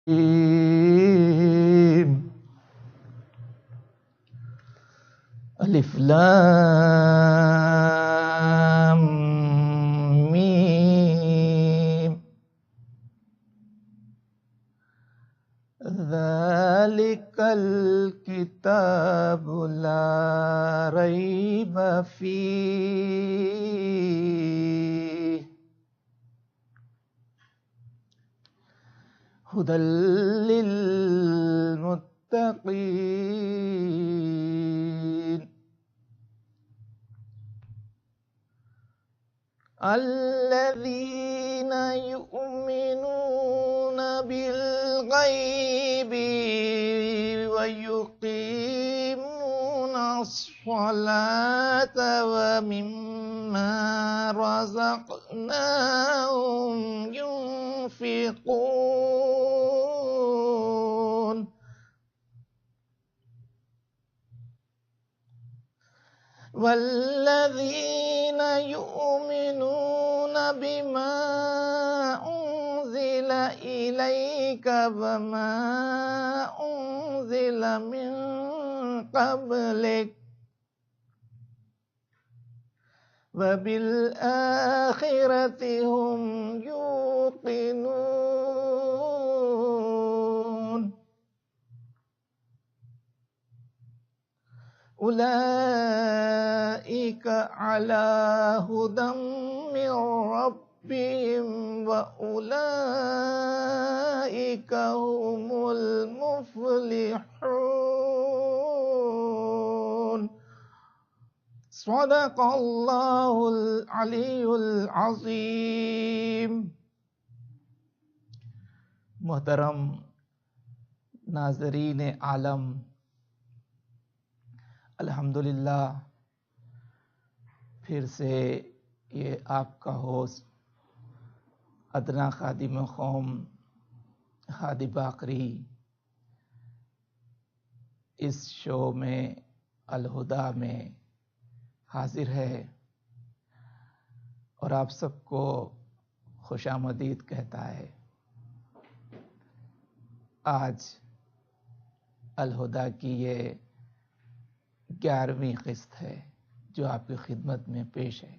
الف لام میم ذالک الکتاب لا ریب فیہ ھدی للمتقین الذین یؤمنون بالغیب ویقیمون الصلاة ومما رزقناهم ينفقون والذین یؤمنون بما انزل الیک وما انزل من قبلک وبالآخرة هم يوقنون أولئك على هدى من ربهم وأولئك هم المفلحون صدق اللہ العلی العظیم۔ محترم ناظرین عالم، الحمدللہ پھر سے یہ آپ کا ہوسٹ ادنا خادم قوم ہادی باقری اس شو میں الہدیٰ میں حاضر ہے اور آپ سب کو خوش آمدید کہتا ہے۔ آج الہدیٰ کی یہ 11ویں قسط ہے جو آپ کی خدمت میں پیش ہے۔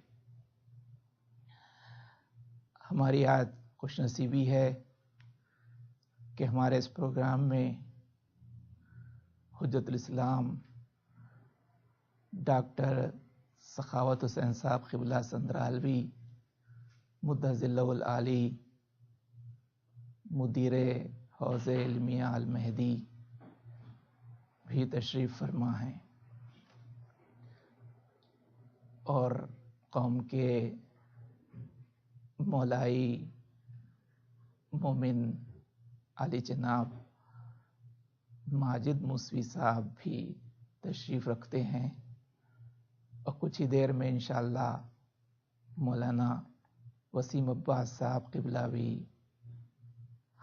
ہماری آج خوش نصیبی ہے کہ ہمارے اس پروگرام میں حجت الاسلام ڈاکٹر سخاوت حسین صاحب قبلہ سندرالوی مدظلہ العالی مدیر حوض علمیہ المہدی بھی تشریف فرما ہیں اور قوم کے مولائی مومن علی جناب ماجد موسوی صاحب بھی تشریف رکھتے ہیں اور کچھ ہی دیر میں انشاءاللہ مولانا وسیم عباس صاحب قبلہ بھی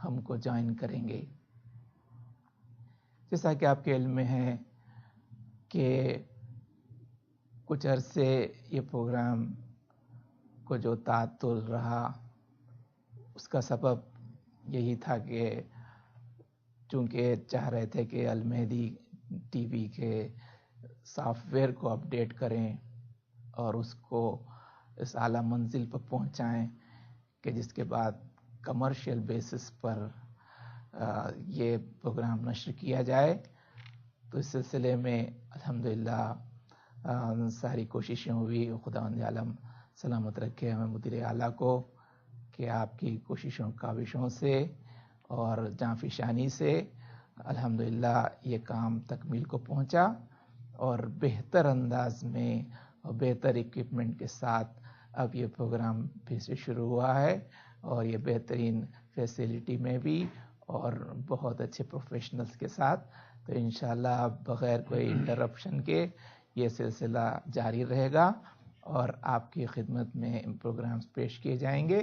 ہم کو جوائن کریں گے۔ جیسا کہ آپ کے علم میں ہے کہ کچھ عرصے یہ پروگرام کو جو تعطل رہا اس کا سبب یہی تھا کہ چونکہ چاہ رہے تھے کہ المہدی ٹی وی کے سافٹ ویئر کو اپڈیٹ کریں اور اس کو اس اعلیٰ منزل پر پہنچائیں کہ جس کے بعد کمرشل بیسس پر یہ پروگرام نشر کیا جائے۔ تو اس سلسلے میں الحمدللہ ساری کوششیں ہوئی۔ خداوند عالم سلامت رکھے ہمیں مدیر اعلیٰ کو کہ آپ کی کوششوں کاوشوں سے اور جانفشانی سے الحمدللہ یہ کام تکمیل کو پہنچا اور بہتر انداز میں اور بہتر اکوپمنٹ کے ساتھ اب یہ پروگرام پھر سے شروع ہوا ہے اور یہ بہترین فیسیلٹی میں بھی اور بہت اچھے پروفیشنلز کے ساتھ۔ تو انشاءاللہ اب بغیر کوئی انٹرپشن کے یہ سلسلہ جاری رہے گا اور آپ کی خدمت میں پروگرامز پیش کیے جائیں گے۔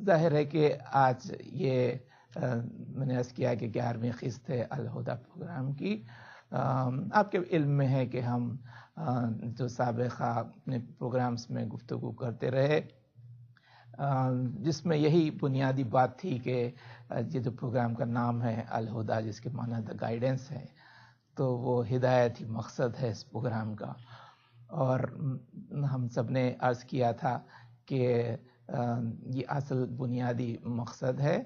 ظاہر ہے کہ آج یہ میں نے عرض کیا کہ 11ویں قسط ہے الہدیٰ پروگرام کی۔ آپ کے علم میں ہے کہ ہم جو سابقہ اپنے پروگرامز میں گفتگو کرتے رہے جس میں یہی بنیادی بات تھی کہ یہ جو پروگرام کا نام ہے الہدا، جس کے معنی دا گائیڈنس ہے، تو وہ ہدایت ہی مقصد ہے اس پروگرام کا. اور ہم سب نے عرض کیا تھا کہ یہ اصل بنیادی مقصد ہے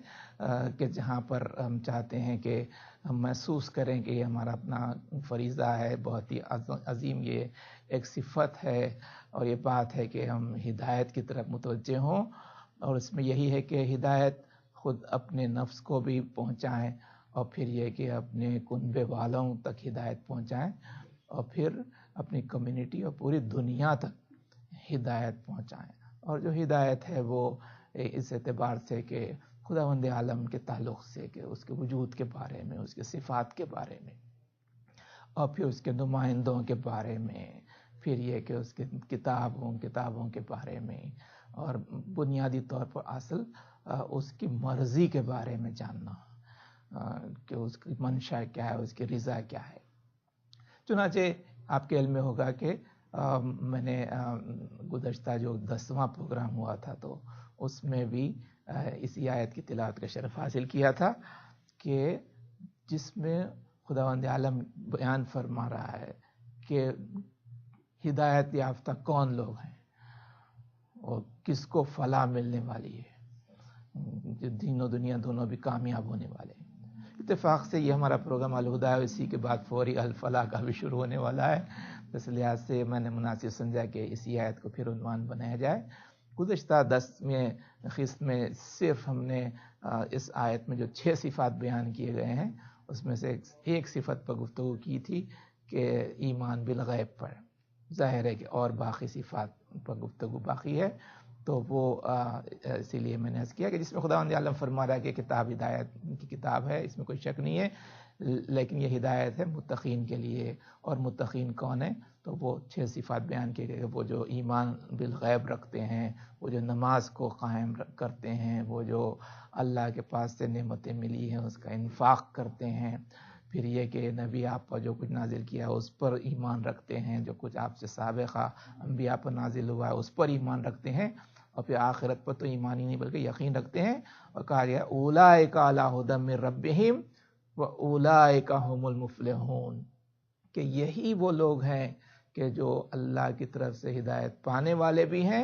کہ جہاں پر ہم چاہتے ہیں کہ ہم محسوس کریں کہ یہ ہمارا اپنا فریضہ ہے، بہت ہی عظیم یہ ایک صفت ہے، اور یہ بات ہے کہ ہم ہدایت کی طرف متوجہ ہوں. اور اس میں یہی ہے کہ ہدایت خود اپنے نفس کو بھی پہنچائیں، اور پھر یہ کہ اپنے کنبے والوں تک ہدایت پہنچائیں، اور پھر اپنی کمیونٹی اور پوری دنیا تک ہدایت پہنچائیں. اور جو ہدایت ہے وہ اس اعتبار سے کہ خداوند عالم کے تعلق سے، کہ اس کے وجود کے بارے میں، اس کے صفات کے بارے میں، اور پھر اس کے نمائندوں کے بارے میں، پھر یہ کہ اس کے کتابوں کے بارے میں، اور بنیادی طور پر اصل اس کی مرضی کے بارے میں جاننا کہ اس کی منشا کیا ہے، اس کی رضا کیا ہے. چنانچہ آپ کے علم میں ہوگا کہ میں نے گزشتہ جو 10واں پروگرام ہوا تھا تو اس میں بھی اسی آیت کی تلاوت کا شرف حاصل کیا تھا، کہ جس میں خداوند عالم بیان فرما رہا ہے کہ ہدایت یافتہ کون لوگ ہیں اور کس کو فلاح ملنے والی ہے، جو دین و دنیا دونوں بھی کامیاب ہونے والے ہیں. اتفاق سے یہ ہمارا پروگرام الہدا ہے، اسی کے بعد فوری الفلاح کا بھی شروع ہونے والا ہے. اس لحاظ سے میں نے مناسب سمجھا کہ اسی آیت کو پھر عنوان بنایا جائے. گزشتہ 10ویں قسط میں صرف ہم نے اس آیت میں جو 6 صفات بیان کیے گئے ہیں اس میں سے ایک صفت پر گفتگو کی تھی کہ ایمان بالغیب پر. ظاہر ہے کہ اور باقی صفات پر گفتگو باقی ہے، تو وہ اسی لیے میں نے عرض کیا کہ جس میں خداوند عالم فرما رہا ہے کہ کتاب ہدایت کی کتاب ہے، اس میں کوئی شک نہیں ہے، لیکن یہ ہدایت ہے متقین کے لیے. اور متقین کون ہیں؟ تو وہ 6 صفات بیان کیے گئے، وہ جو ایمان بالغیب رکھتے ہیں، وہ جو نماز کو قائم کرتے ہیں، وہ جو اللہ کے پاس سے نعمتیں ملی ہیں اس کا انفاق کرتے ہیں، پھر یہ کہ نبی آپ پر جو کچھ نازل کیا ہے اس پر ایمان رکھتے ہیں، جو کچھ آپ سے سابقہ انبیاء پر نازل ہوا ہے اس پر ایمان رکھتے ہیں، اور پھر آخرت پر تو ایمان ہی نہیں بلکہ یقین رکھتے ہیں. اور کہا گیا اولئک علی ھدی من ربہم واولئک ھم المفلحون، کہ یہی وہ لوگ ہیں کہ جو اللہ کی طرف سے ہدایت پانے والے بھی ہیں،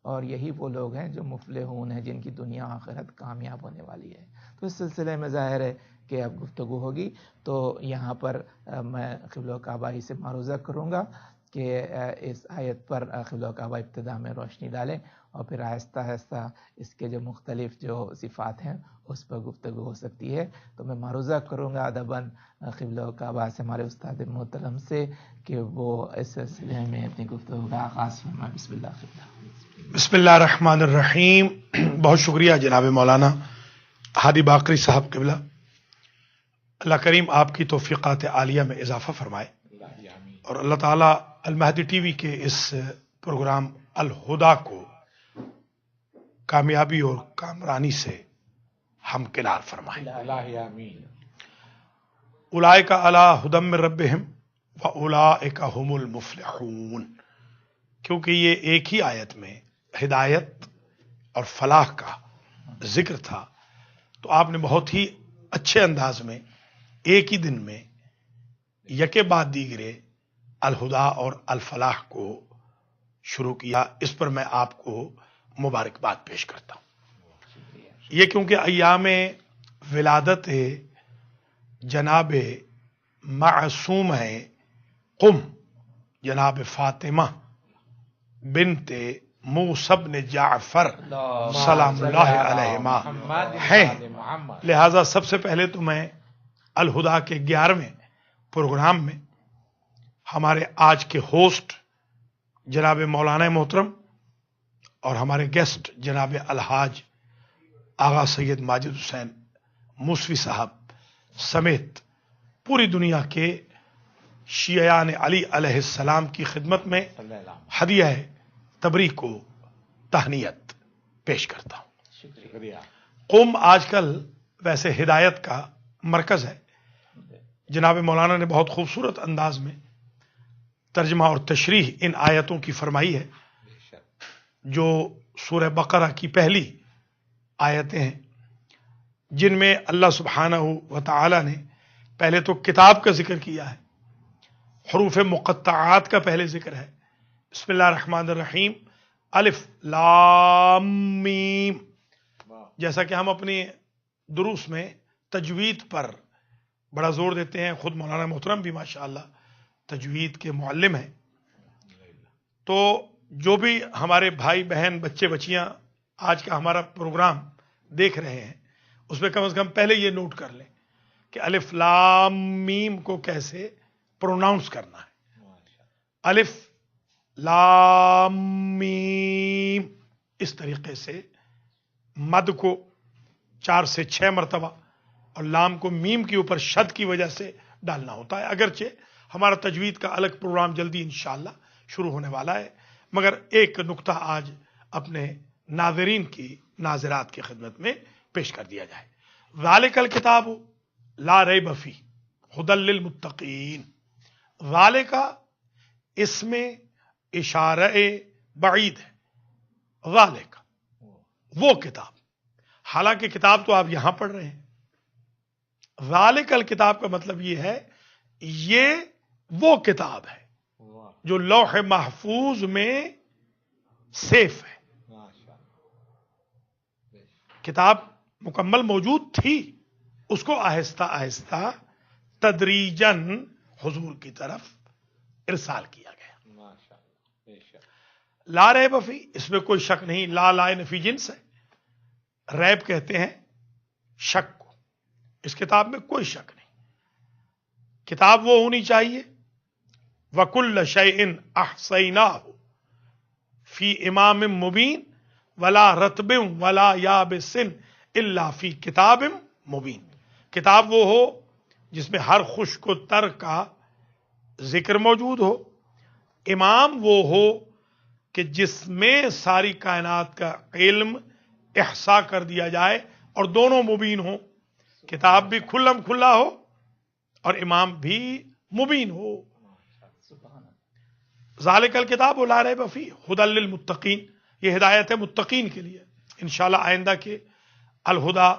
اور یہی وہ لوگ ہیں جو مفلحون ہیں، جن کی دنیا آخرت کامیاب ہونے والی ہے. تو اس سلسلے میں ظاہر ہے کہ اب گفتگو ہوگی. تو یہاں پر میں قبلہ و کعبہ ہی سے معروضہ کروں گا کہ اس آیت پر قبلہ و کعبہ ابتدا میں روشنی ڈالیں، اور پھر آہستہ آہستہ اس کے جو مختلف جو صفات ہیں اس پر گفتگو ہو سکتی ہے. تو میں معروضہ کروں گا ادباً قبلہ و کعبہ سے، ہمارے استاد محترم سے، کہ وہ اس سلسلے میں اپنی گفتگو کا آغاز فرمائیں. بسم اللہ. بسم اللہ الرحمن الرحیم. بہت شکریہ جناب مولانا ہادی باقری صاحب قبلہ. اللہ کریم آپ کی توفیقات عالیہ میں اضافہ فرمائے، اور اللہ تعالیٰ المہدی ٹی وی کے اس پروگرام الہدا کو کامیابی اور کامرانی سے ہمکنار فرمائے. اولئک علی ھدی من ربہم واولئک ھم المفلحون. کیونکہ یہ ایک ہی آیت میں ہدایت اور فلاح کا ذکر تھا، تو آپ نے بہت ہی اچھے انداز میں ایک ہی دن میں یکے بعد دیگرے الہدا اور الفلاح کو شروع کیا. اس پر میں آپ کو مبارکباد پیش کرتا ہوں. یہ کیونکہ ایام ولادت جناب معصوم ہے قم جناب فاطمہ بنت موسی بن جعفر سلام اللہ علیہما ہیں، لہذا سب سے پہلے تو میں الہدا کے 11ویں پروگرام میں ہمارے آج کے ہوسٹ جناب مولانا محترم اور ہمارے گیسٹ جناب الحاج آغا سید ماجد حسین موسوی صاحب سمیت پوری دنیا کے شیعان علی علیہ السلام کی خدمت میں ہدیہ تبریک کو تہنیت پیش کرتا ہوں. شکریہ. قوم آج کل ویسے ہدایت کا مرکز ہے. جناب مولانا نے بہت خوبصورت انداز میں ترجمہ اور تشریح ان آیتوں کی فرمائی ہے، جو سورہ بقرہ کی پہلی آیتیں ہیں جن میں اللہ سبحانہ و تعالی نے پہلے تو کتاب کا ذکر کیا ہے، حروف مقطعات کا پہلے ذکر ہے۔ بسم اللہ الرحمن الرحیم، الف لام میم۔ جیسا کہ ہم اپنی دروس میں تجوید پر بڑا زور دیتے ہیں، خود مولانا محترم بھی ماشاءاللہ تجوید کے معلم ہیں، تو جو بھی ہمارے بھائی بہن بچے بچیاں آج کا ہمارا پروگرام دیکھ رہے ہیں اس میں کم از کم پہلے یہ نوٹ کر لیں کہ الف لام میم کو کیسے پروناؤنس کرنا ہے۔ الف لام میم، اس طریقے سے مد کو 4 سے 6 مرتبہ اور لام کو میم کے اوپر شد کی وجہ سے ڈالنا ہوتا ہے۔ اگرچہ ہمارا تجوید کا الگ پروگرام جلدی انشاءاللہ شروع ہونے والا ہے، مگر ایک نقطہ آج اپنے ناظرین کی ناظرات کی خدمت میں پیش کر دیا جائے۔ ذالک الکتاب لا ریب فیہ ھدی للمتقین۔ ذالک اس میں اشارہ بعید ہے، ذالک وہ کتاب، حالانکہ کتاب تو آپ یہاں پڑھ رہے ہیں۔ ذالک الکتاب کا مطلب یہ ہے یہ وہ کتاب ہے جو لوح محفوظ میں سیف ہے۔ کتاب مکمل موجود تھی، اس کو آہستہ آہستہ تدریجاً حضور کی طرف ارسال کیا گیا۔ لا ریب فی، اس میں کوئی شک نہیں، لا لا نفی جنس ہے، ریب کہتے ہیں شک کو، اس کتاب میں کوئی شک نہیں۔ کتاب وہ ہونی چاہیے وَكُلَّ شَيْءٍ أَحْصَيْنَاهُ فِي إِمَامٍ مُبِينٍ وَلَا رَتْبٍ وَلَا يَابِسٍ إِلَّا فِي كِتَابٍ مُبِينٍ۔ کتاب وہ ہو جس میں ہر خشک و تر کا ذکر موجود ہو، امام وہ ہو کہ جس میں ساری کائنات کا علم احصا کر دیا جائے اور دونوں مبین ہوں، کتاب بھی کھلم کھلا ہو اور امام بھی مبین ہو۔ ذالک الکتاب لا ریب فیہ ھدی للمتقین، یہ ہدایت ہے متقین کے لیے۔ انشاءاللہ آئندہ کے الہدا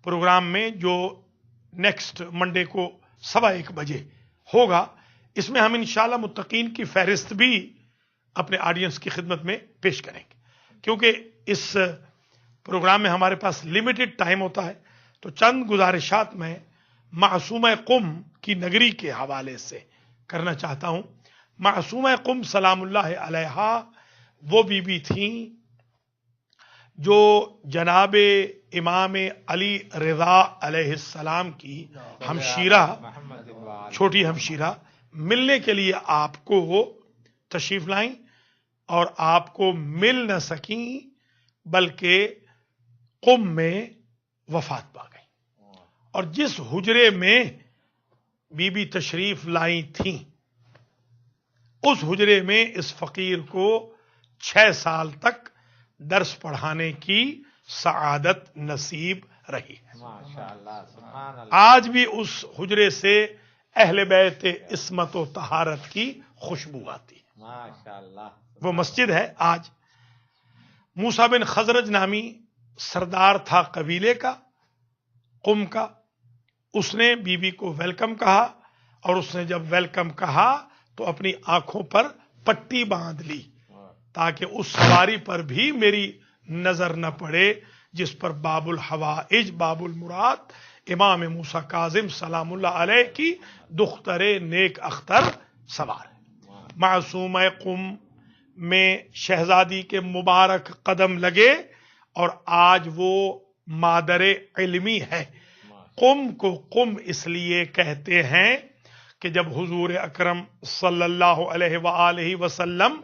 پروگرام میں جو نیکسٹ منڈے کو 1:15 بجے ہوگا، اس میں ہم انشاءاللہ متقین کی فہرست بھی اپنے آڈینس کی خدمت میں پیش کریں گے، کیونکہ اس پروگرام میں ہمارے پاس لمیٹڈ ٹائم ہوتا ہے، تو چند گزارشات میں معصومہ قم کی نگری کے حوالے سے کرنا چاہتا ہوں۔ معصومہ قم سلام اللہ علیہا وہ بی بی تھیں جو جناب امام علی رضا علیہ السلام کی ہمشیرہ، چھوٹی ہمشیرہ، ملنے کے لیے آپ کو تشریف لائیں اور آپ کو مل نہ سکیں بلکہ قم میں وفات پا گئی، اور جس حجرے میں بی بی تشریف لائی تھیں اس حجرے میں اس فقیر کو 6 سال تک درس پڑھانے کی سعادت نصیب رہی ہے۔ آج بھی اس حجرے سے اہل بیت عصمت و طہارت کی خوشبو آتی ہے۔ وہ مسجد ہے آج۔ موسیٰ بن خزرج نامی سردار تھا قبیلے کا، قم کا، اس نے بی بی کو ویلکم کہا، اور اس نے جب ویلکم کہا تو اپنی آنکھوں پر پٹی باندھ لی تاکہ اس سواری پر بھی میری نظر نہ پڑے جس پر باب الحوائج باب المراد امام موسیٰ کاظم سلام اللہ علیہ کی دختر نیک اختر سوار ہے۔ معصومہ قم میں شہزادی کے مبارک قدم لگے اور آج وہ مادر علمی ہے۔ قم کو قم اس لیے کہتے ہیں کہ جب حضور اکرم صلی اللہ علیہ وآلہ وسلم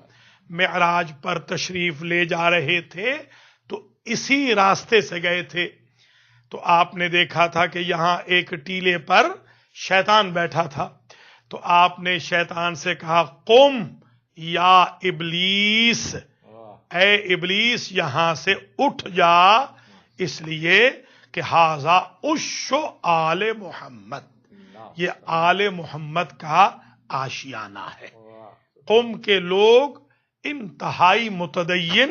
معراج پر تشریف لے جا رہے تھے تو اسی راستے سے گئے تھے، تو آپ نے دیکھا تھا کہ یہاں ایک ٹیلے پر شیطان بیٹھا تھا، تو آپ نے شیطان سے کہا قم یا ابلیس، اے ابلیس یہاں سے اٹھ جا، اس لیے کہ ھذا عش آل محمد، یہ آل محمد کا آشیانہ ہے۔ قوم کے لوگ انتہائی متدین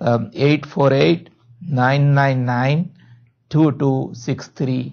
848-999-2263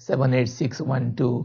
78612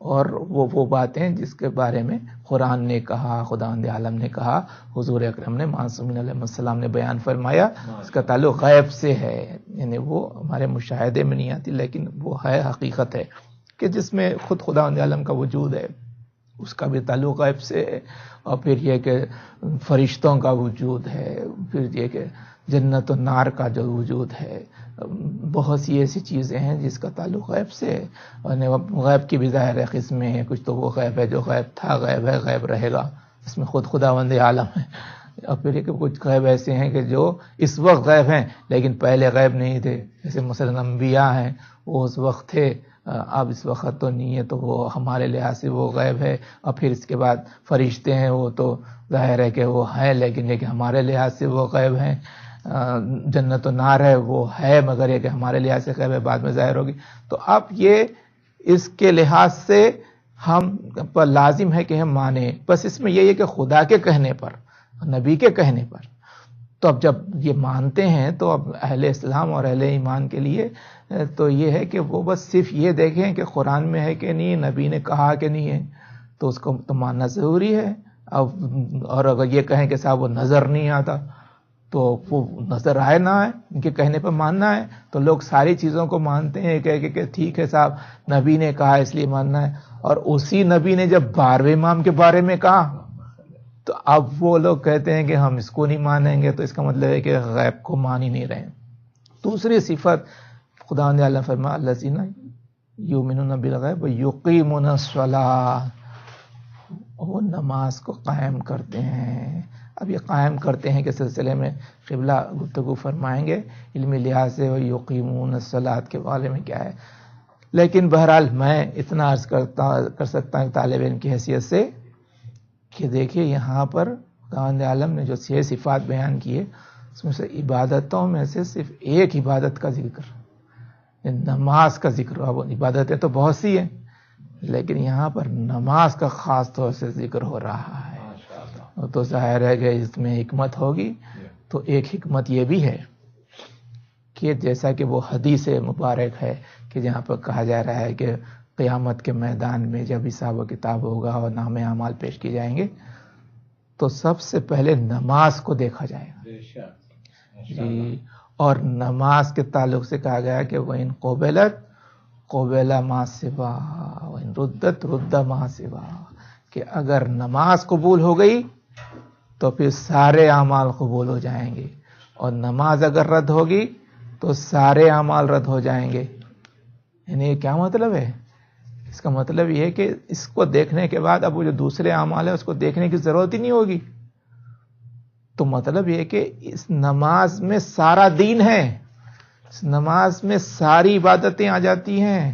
اور وہ باتیں جس کے بارے میں قرآن نے کہا، خداوند عالم نے کہا، حضور اکرم نے معصومین علیہ السلام نے بیان فرمایا، اس کا تعلق غیب سے ہے. یعنی وہ ہمارے مشاہدے میں نہیں آتی، لیکن وہ ہے حقیقت ہے کہ جس میں خود خداوند عالم کا وجود ہے، اس کا بھی تعلق غیب سے ہے. اور پھر یہ کہ فرشتوں کا وجود ہے، پھر یہ کہ جنت و نار کا جو وجود ہے، بہت سی ایسی چیزیں ہیں جس کا تعلق غیب سے ہے. اور غیب کی بھی ظاہر قسمیں ہیں، کچھ تو وہ غیب ہے جو غیب تھا، غیب ہے، غیب رہے گا، اس میں خود خداوند عالم ہے. اور پھر یہ کہ کچھ غیب ایسے ہیں کہ جو اس وقت غیب ہیں لیکن پہلے غیب نہیں تھے، جیسے مثلا انبیاء ہیں، وہ اس وقت تھے، اب اس وقت تو نہیں ہے، تو وہ ہمارے لحاظ سے وہ غیب ہے. اور پھر اس کے بعد فرشتے ہیں، وہ تو ظاہر ہے کہ وہ ہیں لیکن ہمارے لحاظ سے وہ غیب ہیں. جنت و نار ہے، وہ ہے مگر یہ کہ ہمارے لحاظ سے غیب ہے، بعد میں ظاہر ہوگی. تو اب یہ اس کے لحاظ سے ہم پر لازم ہے کہ ہم مانیں. بس اس میں یہ ہے کہ خدا کے کہنے پر، نبی کے کہنے پر. تو اب جب یہ مانتے ہیں تو اب اہل اسلام اور اہل ایمان کے لیے تو یہ ہے کہ وہ بس صرف یہ دیکھیں کہ قرآن میں ہے کہ نہیں، نبی نے کہا کہ نہیں ہے، تو اس کو تو ماننا ضروری ہے. اور اگر یہ کہیں کہ صاحب وہ نظر نہیں آتا، تو وہ نظر آئے نہ آئے، ان کے کہنے پر ماننا ہے. تو لوگ ساری چیزوں کو مانتے ہیں کہ ٹھیک ہے صاحب نبی نے کہا اس لیے ماننا ہے. اور اسی نبی نے جب 12ویں امام کے بارے میں کہا تو اب وہ لوگ کہتے ہیں کہ ہم اس کو نہیں مانیں گے، تو اس کا مطلب ہے کہ غیب کو مان ہی نہیں رہے. دوسری صفت خداوند عالم فرمایا الذین یؤمنون بالغیب ویقیمون الصلاۃ، وہ نماز کو قائم کرتے ہیں. اب یہ قائم کرتے ہیں کے سلسلے میں قبلہ گفتگو فرمائیں گے علمی لحاظ سے ویقیمون الصلاۃ کے بارے میں کیا ہے. لیکن بہرحال میں اتنا عرض کر سکتا ہوں طالب علم کی حیثیت سے کہ دیکھیے یہاں پر خداوند عالم نے جو 6 صفات بیان کیے، اس میں سے عبادتوں میں سے صرف ایک عبادت کا ذکر، نماز کا ذکر. اب عبادتیں تو بہت سی ہیں لیکن یہاں پر نماز کا خاص طور سے ذکر ہو رہا ہے. تو ظاہر ہے کہ اس میں حکمت ہوگی. تو ایک حکمت یہ بھی ہے کہ جیسا کہ وہ حدیث مبارک ہے کہ جہاں پر کہا جا رہا ہے کہ قیامت کے میدان میں جب حساب و کتاب ہوگا اور نام اعمال پیش کی جائیں گے تو سب سے پہلے نماز کو دیکھا جائے گا. جی، اور نماز کے تعلق سے کہا گیا کہ وَإِن قُبِلَتْ قُبِلَ مَا سِوَاهَا وَإِن رُدَّتْ رُدَّ مَا سِوَاهَا، کہ اگر نماز قبول ہو گئی تو پھر سارے اعمال قبول ہو جائیں گے، اور نماز اگر رد ہوگی تو سارے اعمال رد ہو جائیں گے. یعنی کیا مطلب ہے؟ اس کا مطلب یہ ہے کہ اس کو دیکھنے کے بعد اب وہ جو دوسرے اعمال ہیں اس کو دیکھنے کی ضرورت ہی نہیں ہوگی. تو مطلب یہ کہ اس نماز میں سارا دین ہے، اس نماز میں ساری عبادتیں آ جاتی ہیں.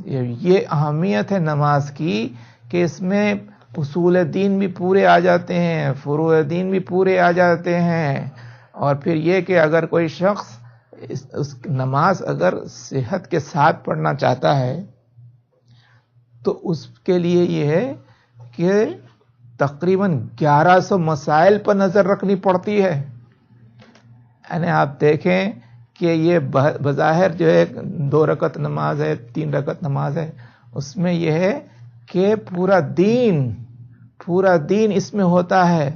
یہ اہمیت ہے نماز کی کہ اس میں اصول دین بھی پورے آ جاتے ہیں، فروع دین بھی پورے آ جاتے ہیں. اور پھر یہ کہ اگر کوئی شخص اس نماز اگر صحت کے ساتھ پڑھنا چاہتا ہے تو اس کے لیے یہ ہے کہ تقریباً 1100 مسائل پر نظر رکھنی پڑتی ہے. یعنی آپ دیکھیں کہ یہ بظاہر جو ہے 2 رکعت نماز ہے، 3 رکعت نماز ہے، اس میں یہ ہے کہ پورا دین اس میں ہوتا ہے.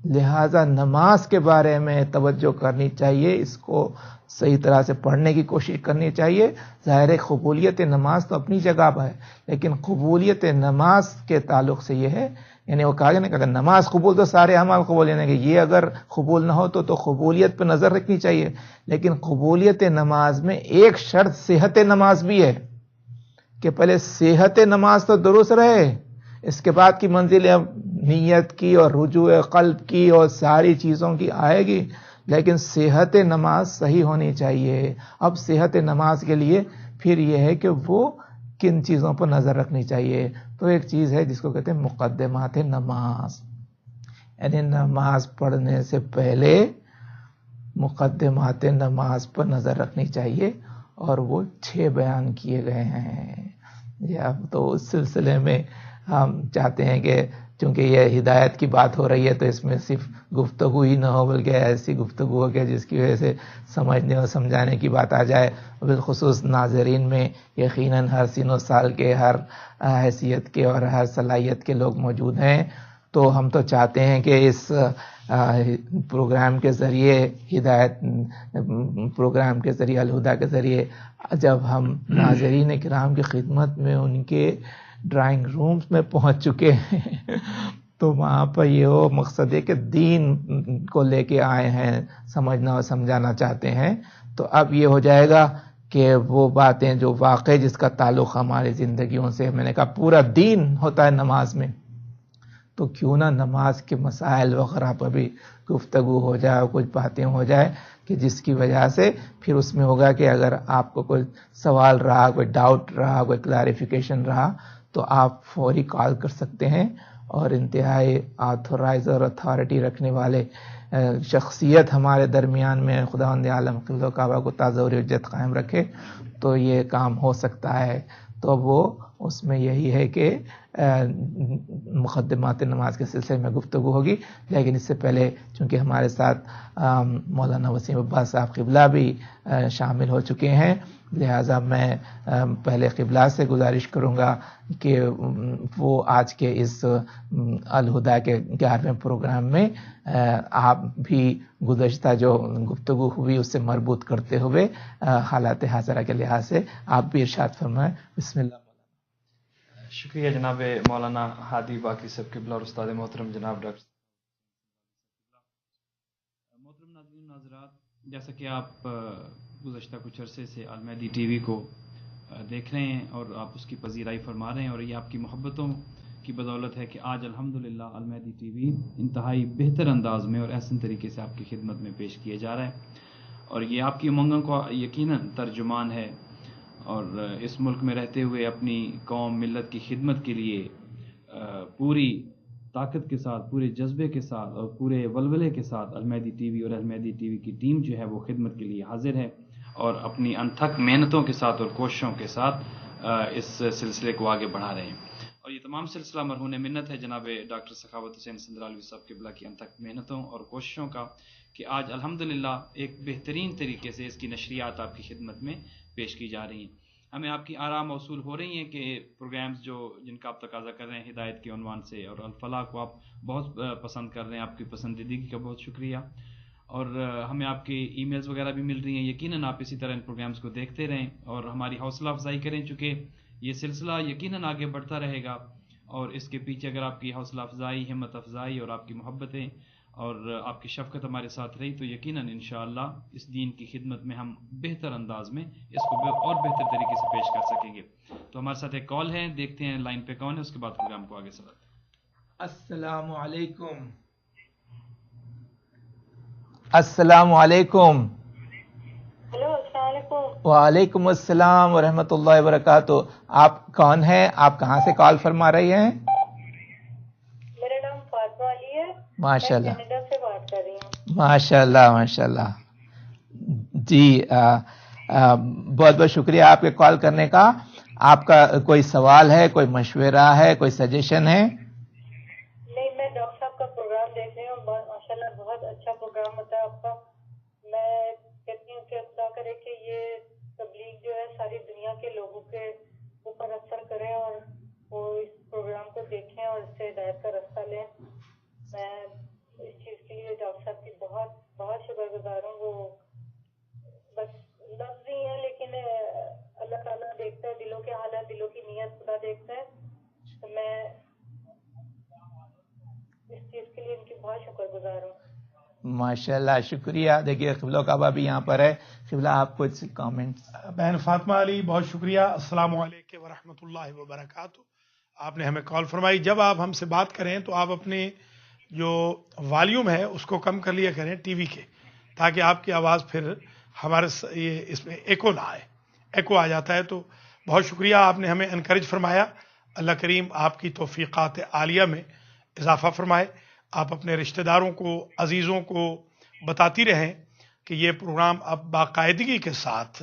لہذا نماز کے بارے میں توجہ کرنی چاہیے، اس کو صحیح طرح سے پڑھنے کی کوشش کرنی چاہیے. ظاہر قبولیت نماز تو اپنی جگہ پر ہے، لیکن قبولیت نماز کے تعلق سے یہ ہے، یعنی وہ کہا گیا نا کہ اگر نماز قبول تو سارے اعمال قبول، یعنی کہ یہ اگر قبول نہ ہو تو قبولیت پہ نظر رکھنی چاہیے. لیکن قبولیت نماز میں ایک شرط صحت نماز بھی ہے کہ پہلے صحت نماز تو درست رہے، اس کے بعد کی منزل نیت کی اور رجوع قلب کی اور ساری چیزوں کی آئے گی، لیکن صحت نماز صحیح ہونی چاہیے. اب صحت نماز کے لیے پھر یہ ہے کہ وہ کن چیزوں پر نظر رکھنی چاہیے. تو ایک چیز ہے جس کو کہتے ہیں مقدمات نماز، یعنی نماز پڑھنے سے پہلے مقدمات نماز پر نظر رکھنی چاہیے، اور وہ 6 بیان کیے گئے ہیں. اب تو اس سلسلے میں ہم چاہتے ہیں کہ چونکہ یہ ہدایت کی بات ہو رہی ہے تو اس میں صرف گفتگو ہی نہ ہو بلکہ ایسی گفتگو ہو کہ جس کی وجہ سے سمجھنے اور سمجھانے کی بات آ جائے. بالخصوص ناظرین میں یقیناً ہر سن و سال کے، ہر حیثیت کے اور ہر صلاحیت کے لوگ موجود ہیں. تو ہم تو چاہتے ہیں کہ اس پروگرام کے ذریعے، ہدایت پروگرام کے ذریعے، الہدا کے ذریعے، جب ہم ناظرین کرام کی خدمت میں ان کے ڈرائنگ رومز میں پہنچ چکے ہیں تو وہاں پر یہ وہ مقصد ہے کہ دین کو لے کے آئے ہیں، سمجھنا اور سمجھانا چاہتے ہیں. تو اب یہ ہو جائے گا کہ وہ باتیں جو واقع جس کا تعلق ہماری زندگیوں سے، میں نے کہا پورا دین ہوتا ہے نماز میں، تو کیوں نہ نماز کے مسائل وغیرہ پر بھی گفتگو ہو جائے، کچھ باتیں ہو جائے کہ جس کی وجہ سے پھر اس میں ہوگا کہ اگر آپ کو کوئی سوال رہا، کوئی ڈاؤٹ رہا، کوئی کلیریفیکیشن رہا تو آپ فوری کال کر سکتے ہیں. اور انتہائی آتھورائز اور اتھارٹی رکھنے والے شخصیت ہمارے درمیان میں خداوند عالم قدس و کعبہ کو تازہ اور عزت قائم رکھے تو یہ کام ہو سکتا ہے. تو وہ اس میں یہی ہے کہ مقدمات نماز کے سلسلے میں گفتگو ہوگی. لیکن اس سے پہلے چونکہ ہمارے ساتھ مولانا وسیم عباس صاحب قبلہ بھی شامل ہو چکے ہیں، لہٰذا میں پہلے قبلہ سے گزارش کروں گا کہ وہ آج کے اس الہدا کے 11ویں پروگرام میں آپ بھی گزشتہ جو گفتگو ہوئی اس سے مربوط کرتے ہوئے حالات حاضرہ کے لحاظ سے آپ بھی ارشاد فرمائیں. بسم اللہ. شکریہ جناب مولانا ہادی باقی صاحب قبلہ اور استاد محترم جناب ڈاکٹر محترم ناظرین ناظرات، جیسا کہ آپ گزشتہ کچھ عرصے سے المہدی ٹی وی کو دیکھ رہے ہیں اور آپ اس کی پذیرائی فرما رہے ہیں، اور یہ آپ کی محبتوں کی بدولت ہے کہ آج الحمدللہ المہدی ٹی وی انتہائی بہتر انداز میں اور احسن طریقے سے آپ کی خدمت میں پیش کیا جا رہا ہے. اور یہ آپ کی امنگوں کا یقیناً ترجمان ہے، اور اس ملک میں رہتے ہوئے اپنی قوم ملت کی خدمت کے لیے پوری طاقت کے ساتھ، پورے جذبے کے ساتھ اور پورے ولولے کے ساتھ المہدی ٹی وی اور المہدی ٹی وی کی ٹیم جو ہے وہ خدمت کے لیے حاضر ہے، اور اپنی انتھک محنتوں کے ساتھ اور کوششوں کے ساتھ اس سلسلے کو آگے بڑھا رہے ہیں. اور یہ تمام سلسلہ مرہون منت ہے جناب ڈاکٹر سخاوت حسین سندرالوی صاحب قبلہ کی انتھک محنتوں اور کوششوں کا کہ آج الحمدللہ ایک بہترین طریقے سے اس کی نشریات آپ کی خدمت میں پیش کی جا رہی ہیں. ہمیں آپ کی آراء موصول ہو رہی ہیں کہ پروگرامز جن کا آپ تقاضا کر رہے ہیں ہدایت کے عنوان سے، اور الفلاح کو آپ بہت پسند کر رہے ہیں، آپ کی پسندیدگی کا بہت شکریہ. اور ہمیں آپ کی ای میلز وغیرہ بھی مل رہی ہیں. یقیناً آپ اسی طرح ان پروگرامز کو دیکھتے رہیں اور ہماری حوصلہ افزائی کریں، چونکہ یہ سلسلہ یقیناً آگے بڑھتا رہے گا، اور اس کے پیچھے اگر آپ کی حوصلہ افزائی، ہمت افزائی اور آپ کی محبتیں اور آپ کی شفقت ہمارے ساتھ رہی تو یقیناً انشاءاللہ اس دین کی خدمت میں ہم بہتر انداز میں اس کو اور بہتر طریقے سے پیش کر سکیں گے. تو ہمارے ساتھ ایک کال ہے، دیکھتے ہیں لائن پہ کون ہے، اس کے بعد پروگرام کو آگے چلاتے ہیں. السلام علیکم. السلام علیکم. ہلو، السلام علیکم. وعلیکم السلام ورحمۃ اللہ وبرکاتہ. آپ کون ہیں؟ آپ کہاں سے کال فرما رہی ہیں؟ میرا نام فاطمہ علی ہے، ماشاء میں اللہ. کینیڈا سے بات کر رہی ہوں. ماشاء اللہ ماشاء اللہ. جی بہت بہت شکریہ آپ کے کال کرنے کا. آپ کا کوئی سوال ہے، کوئی مشورہ ہے، کوئی سجیشن ہے؟ نہیں، میں ڈاکٹر صاحب کا پروگرام دیکھ رہی ہوں، ماشاء اللہ بہت اچھا پروگرام ہوتا ہے آپ کا. میں کہتی ہوں کہ خدا کرے کہ یہ تبلیغ جو ہے ساری دنیا کے لوگوں کے اوپر اثر کرے اور وہ اس پروگرام کو دیکھیں اور اس سے ہدایت کا رستہ لیں. میں اس چیز کے لیے ڈاکٹر صاحب کی بہت بہت شکر گزار ہوں. وہ بس لفظ ہی ہیں، لیکن اللہ تعالیٰ دیکھتا ہے دلوں کے حالات، دلوں کی نیت خدا دیکھتا ہے. تو میں اس چیز کے لیے ان کی بہت شکر گزار ہوں. ماشاء اللہ، شکریہ. دیکھیے قبلہ کعبہ بھی یہاں پر ہے. قبلہ آپ کچھ کامنٹس. بہن فاطمہ علی بہت شکریہ. السلام علیکم ورحمۃ اللہ وبرکاتہ. آپ نے ہمیں کال فرمائی. جب آپ ہم سے بات کریں تو آپ اپنے جو والیوم ہے اس کو کم کر لیا کریں ٹی وی کے، تاکہ آپ کی آواز پھر ہمارے یہ اس میں ایکو نہ آئے. ایکو آ جاتا ہے. تو بہت شکریہ، آپ نے ہمیں انکریج فرمایا. اللہ کریم آپ کی توفیقات عالیہ میں اضافہ فرمائے. آپ اپنے رشتہ داروں کو، عزیزوں کو بتاتی رہیں کہ یہ پروگرام اب باقاعدگی کے ساتھ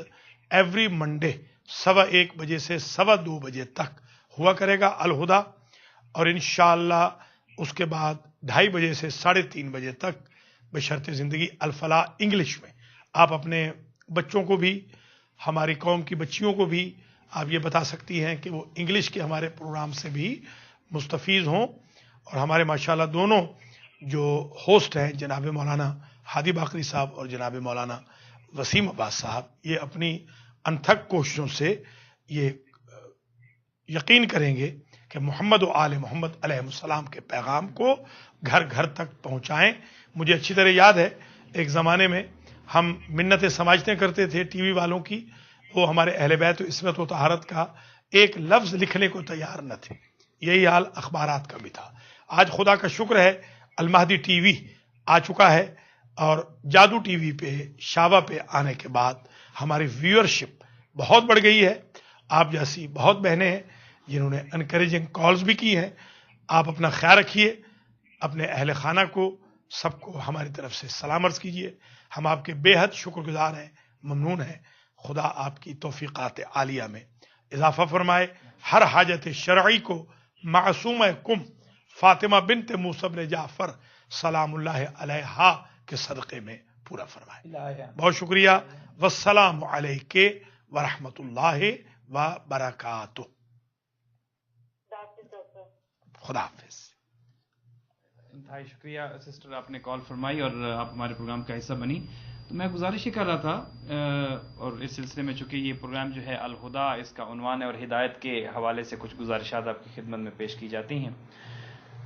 ایوری منڈے 1:15 بجے سے 2:15 بجے تک ہوا کرے گا الہدا. اور انشاءاللہ اس کے بعد 2:30 بجے سے 3:30 بجے تک بشرط زندگی الفلاح انگلش میں آپ اپنے بچوں کو بھی، ہماری قوم کی بچیوں کو بھی آپ یہ بتا سکتی ہیں کہ وہ انگلش کے ہمارے پروگرام سے بھی مستفیض ہوں. اور ہمارے ماشاءاللہ دونوں جو ہوسٹ ہیں جناب مولانا ہادی باقری صاحب اور جناب مولانا وسیم عباس صاحب، یہ اپنی انتھک کوششوں سے یہ یقین کریں گے کہ محمد و آل محمد علیہ السلام کے پیغام کو گھر گھر تک پہنچائیں. مجھے اچھی طرح یاد ہے ایک زمانے میں ہم منتیں سماجتیں کرتے تھے ٹی وی والوں کی، وہ ہمارے اہل بیت و عصمت و طہارت کا ایک لفظ لکھنے کو تیار نہ تھے. یہی حال اخبارات کا بھی تھا. آج خدا کا شکر ہے المہدی ٹی وی آ چکا ہے، اور جادو ٹی وی پہ، شابہ پہ آنے کے بعد ہماری ویورشپ بہت بڑھ گئی ہے. آپ جیسی بہت بہنیں ہیں جنہوں نے انکریجنگ کالز بھی کی ہیں. آپ اپنا خیال رکھیے، اپنے اہل خانہ کو سب کو ہماری طرف سے سلام عرض کیجیے. ہم آپ کے بے حد شکر گزار ہیں، ممنون ہیں. خدا آپ کی توفیقات عالیہ میں اضافہ فرمائے. ہر حاجت شرعی کو معصومہ کم فاطمہ بنت موسی بن جعفر سلام اللہ علیہا کے صدقے میں پورا فرمائے. بہت شکریہ. والسلام علیکم ورحمۃ اللہ وبرکاتہ. خدا حافظ. انتہائی شکریہ سسٹر، آپ نے کال فرمائی اور آپ ہمارے پروگرام کا حصہ بنی. تو میں گزارش ہی کر رہا تھا، اور اس سلسلے میں چونکہ یہ پروگرام جو ہے الہدا اس کا عنوان ہے، اور ہدایت کے حوالے سے کچھ گزارشات آپ کی خدمت میں پیش کی جاتی ہیں.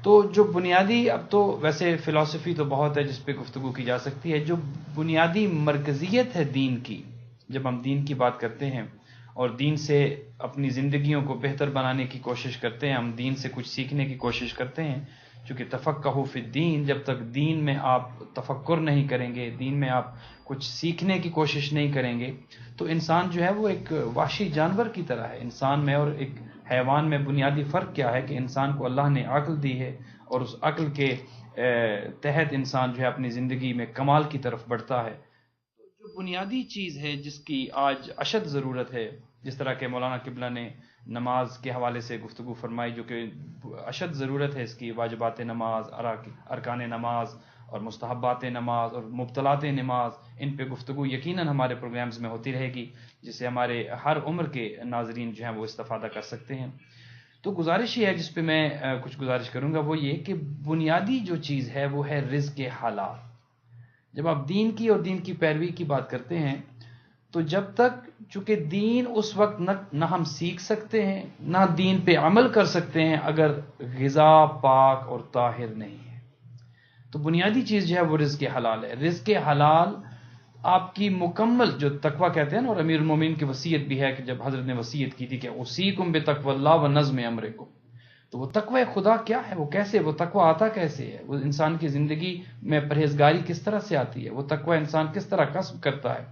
تو جو بنیادی، اب تو ویسے فلسفی تو بہت ہے جس پہ گفتگو کی جا سکتی ہے، جو بنیادی مرکزیت ہے دین کی، جب ہم دین کی بات کرتے ہیں اور دین سے اپنی زندگیوں کو بہتر بنانے کی کوشش کرتے ہیں، ہم دین سے کچھ سیکھنے کی کوشش کرتے ہیں. چونکہ تفقہوا فی الدین، جب تک دین میں آپ تفکر نہیں کریں گے، دین میں آپ کچھ سیکھنے کی کوشش نہیں کریں گے، تو انسان جو ہے وہ ایک وحشی جانور کی طرح ہے. انسان میں اور ایک حیوان میں بنیادی فرق کیا ہے کہ انسان کو اللہ نے عقل دی ہے، اور اس عقل کے تحت انسان جو ہے اپنی زندگی میں کمال کی طرف بڑھتا ہے. جو بنیادی چیز ہے جس کی آج اشد ضرورت ہے، جس طرح کہ مولانا قبلہ نے نماز کے حوالے سے گفتگو فرمائی، جو کہ اشد ضرورت ہے اس کی، واجبات نماز، ارکان نماز اور مستحبات نماز اور مبطلات نماز، ان پہ گفتگو یقیناً ہمارے پروگرامز میں ہوتی رہے گی، جس سے ہمارے ہر عمر کے ناظرین جو ہیں وہ استفادہ کر سکتے ہیں. تو گزارش یہ ہے جس پہ میں کچھ گزارش کروں گا، وہ یہ کہ بنیادی جو چیز ہے وہ ہے رزق حلال. جب آپ دین کی اور دین کی پیروی کی بات کرتے ہیں تو جب تک چونکہ دین اس وقت نہ ہم سیکھ سکتے ہیں، نہ دین پہ عمل کر سکتے ہیں اگر غذا پاک اور طاہر نہیں ہے. تو بنیادی چیز جو ہے وہ رزق حلال ہے. رزق حلال آپ کی مکمل جو تقوی کہتے ہیں نا، اور امیر المومنین کی وصیت بھی ہے کہ جب حضرت نے وصیت کی تھی کہ اوصیکم بتقوی اللہ و نظم امرکم، تو وہ تقوی خدا کیا ہے، وہ کیسے، وہ تقوی آتا کیسے ہے، وہ انسان کی زندگی میں پرہیزگاری کس طرح سے آتی ہے، وہ تقوی انسان کس طرح کسب کرتا ہے.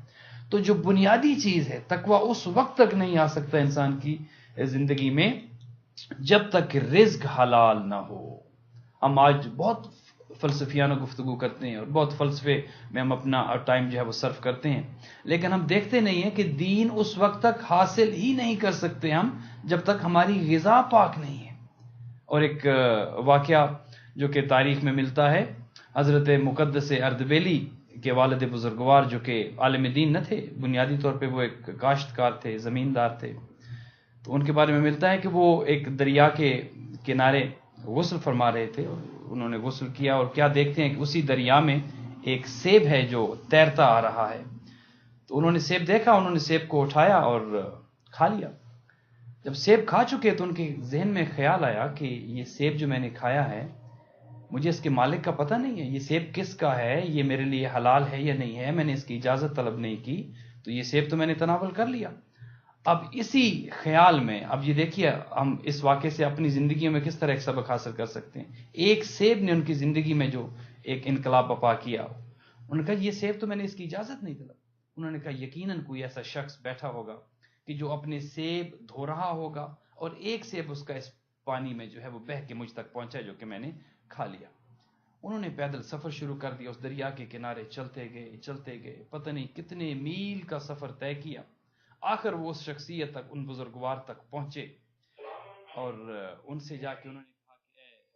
تو جو بنیادی چیز ہے تقوی اس وقت تک نہیں آ سکتا انسان کی زندگی میں جب تک کہ رزق حلال نہ ہو. ہم آج بہت فلسفیانہ گفتگو کرتے ہیں اور بہت فلسفے میں ہم اپنا ٹائم جو ہے وہ صرف کرتے ہیں، لیکن ہم دیکھتے نہیں ہیں کہ دین اس وقت تک حاصل ہی نہیں کر سکتے ہم جب تک ہماری غذا پاک نہیں ہے. اور ایک واقعہ جو کہ تاریخ میں ملتا ہے، حضرت مقدس اردبیلی کے والد بزرگوار جو کہ عالم دین نہ تھے، بنیادی طور پہ وہ ایک کاشتکار تھے، زمیندار تھے. تو ان کے بارے میں ملتا ہے کہ وہ ایک دریا کے کنارے غسل فرما رہے تھے، اور انہوں نے غسل کیا اور کیا دیکھتے ہیں کہ اسی دریا میں ایک سیب ہے جو تیرتا آ رہا ہے. تو انہوں نے سیب دیکھا، انہوں نے سیب کو اٹھایا اور کھا لیا. جب سیب کھا چکے تو ان کے ذہن میں خیال آیا کہ یہ سیب جو میں نے کھایا ہے مجھے اس کے مالک کا پتہ نہیں ہے، یہ سیب کس کا ہے، یہ میرے لیے حلال ہے یا نہیں ہے، میں نے اس کی اجازت طلب نہیں کی، تو یہ سیب تو میں نے تناول کر لیا. اب اسی خیال میں اب یہ دیکھیے ہم اس واقعے سے اپنی زندگیوں میں کس طرح ایک سبق حاصل کر سکتے ہیں. ایک سیب نے ان کی زندگی میں جو ایک انقلاب برپا کیا، انہوں نے کہا یہ سیب تو میں نے اس کی اجازت نہیں طلب. انہوں نے کہا یقیناً کوئی ایسا شخص بیٹھا ہوگا کہ جو اپنے سیب دھو رہا ہوگا اور ایک سیب اس کا اس پانی میں جو ہے وہ بہہ کے مجھ تک پہنچا جو کہ میں نے کھا لیا. انہوں نے پیدل سفر شروع کر دیا، اس دریا کے کنارے چلتے گئے، پتہ نہیں کتنے میل کا سفر طے کیا. آخر وہ اس شخصیت تک، ان بزرگوار تک پہنچے اور ان سے جا کے انہوں نے کہا کہ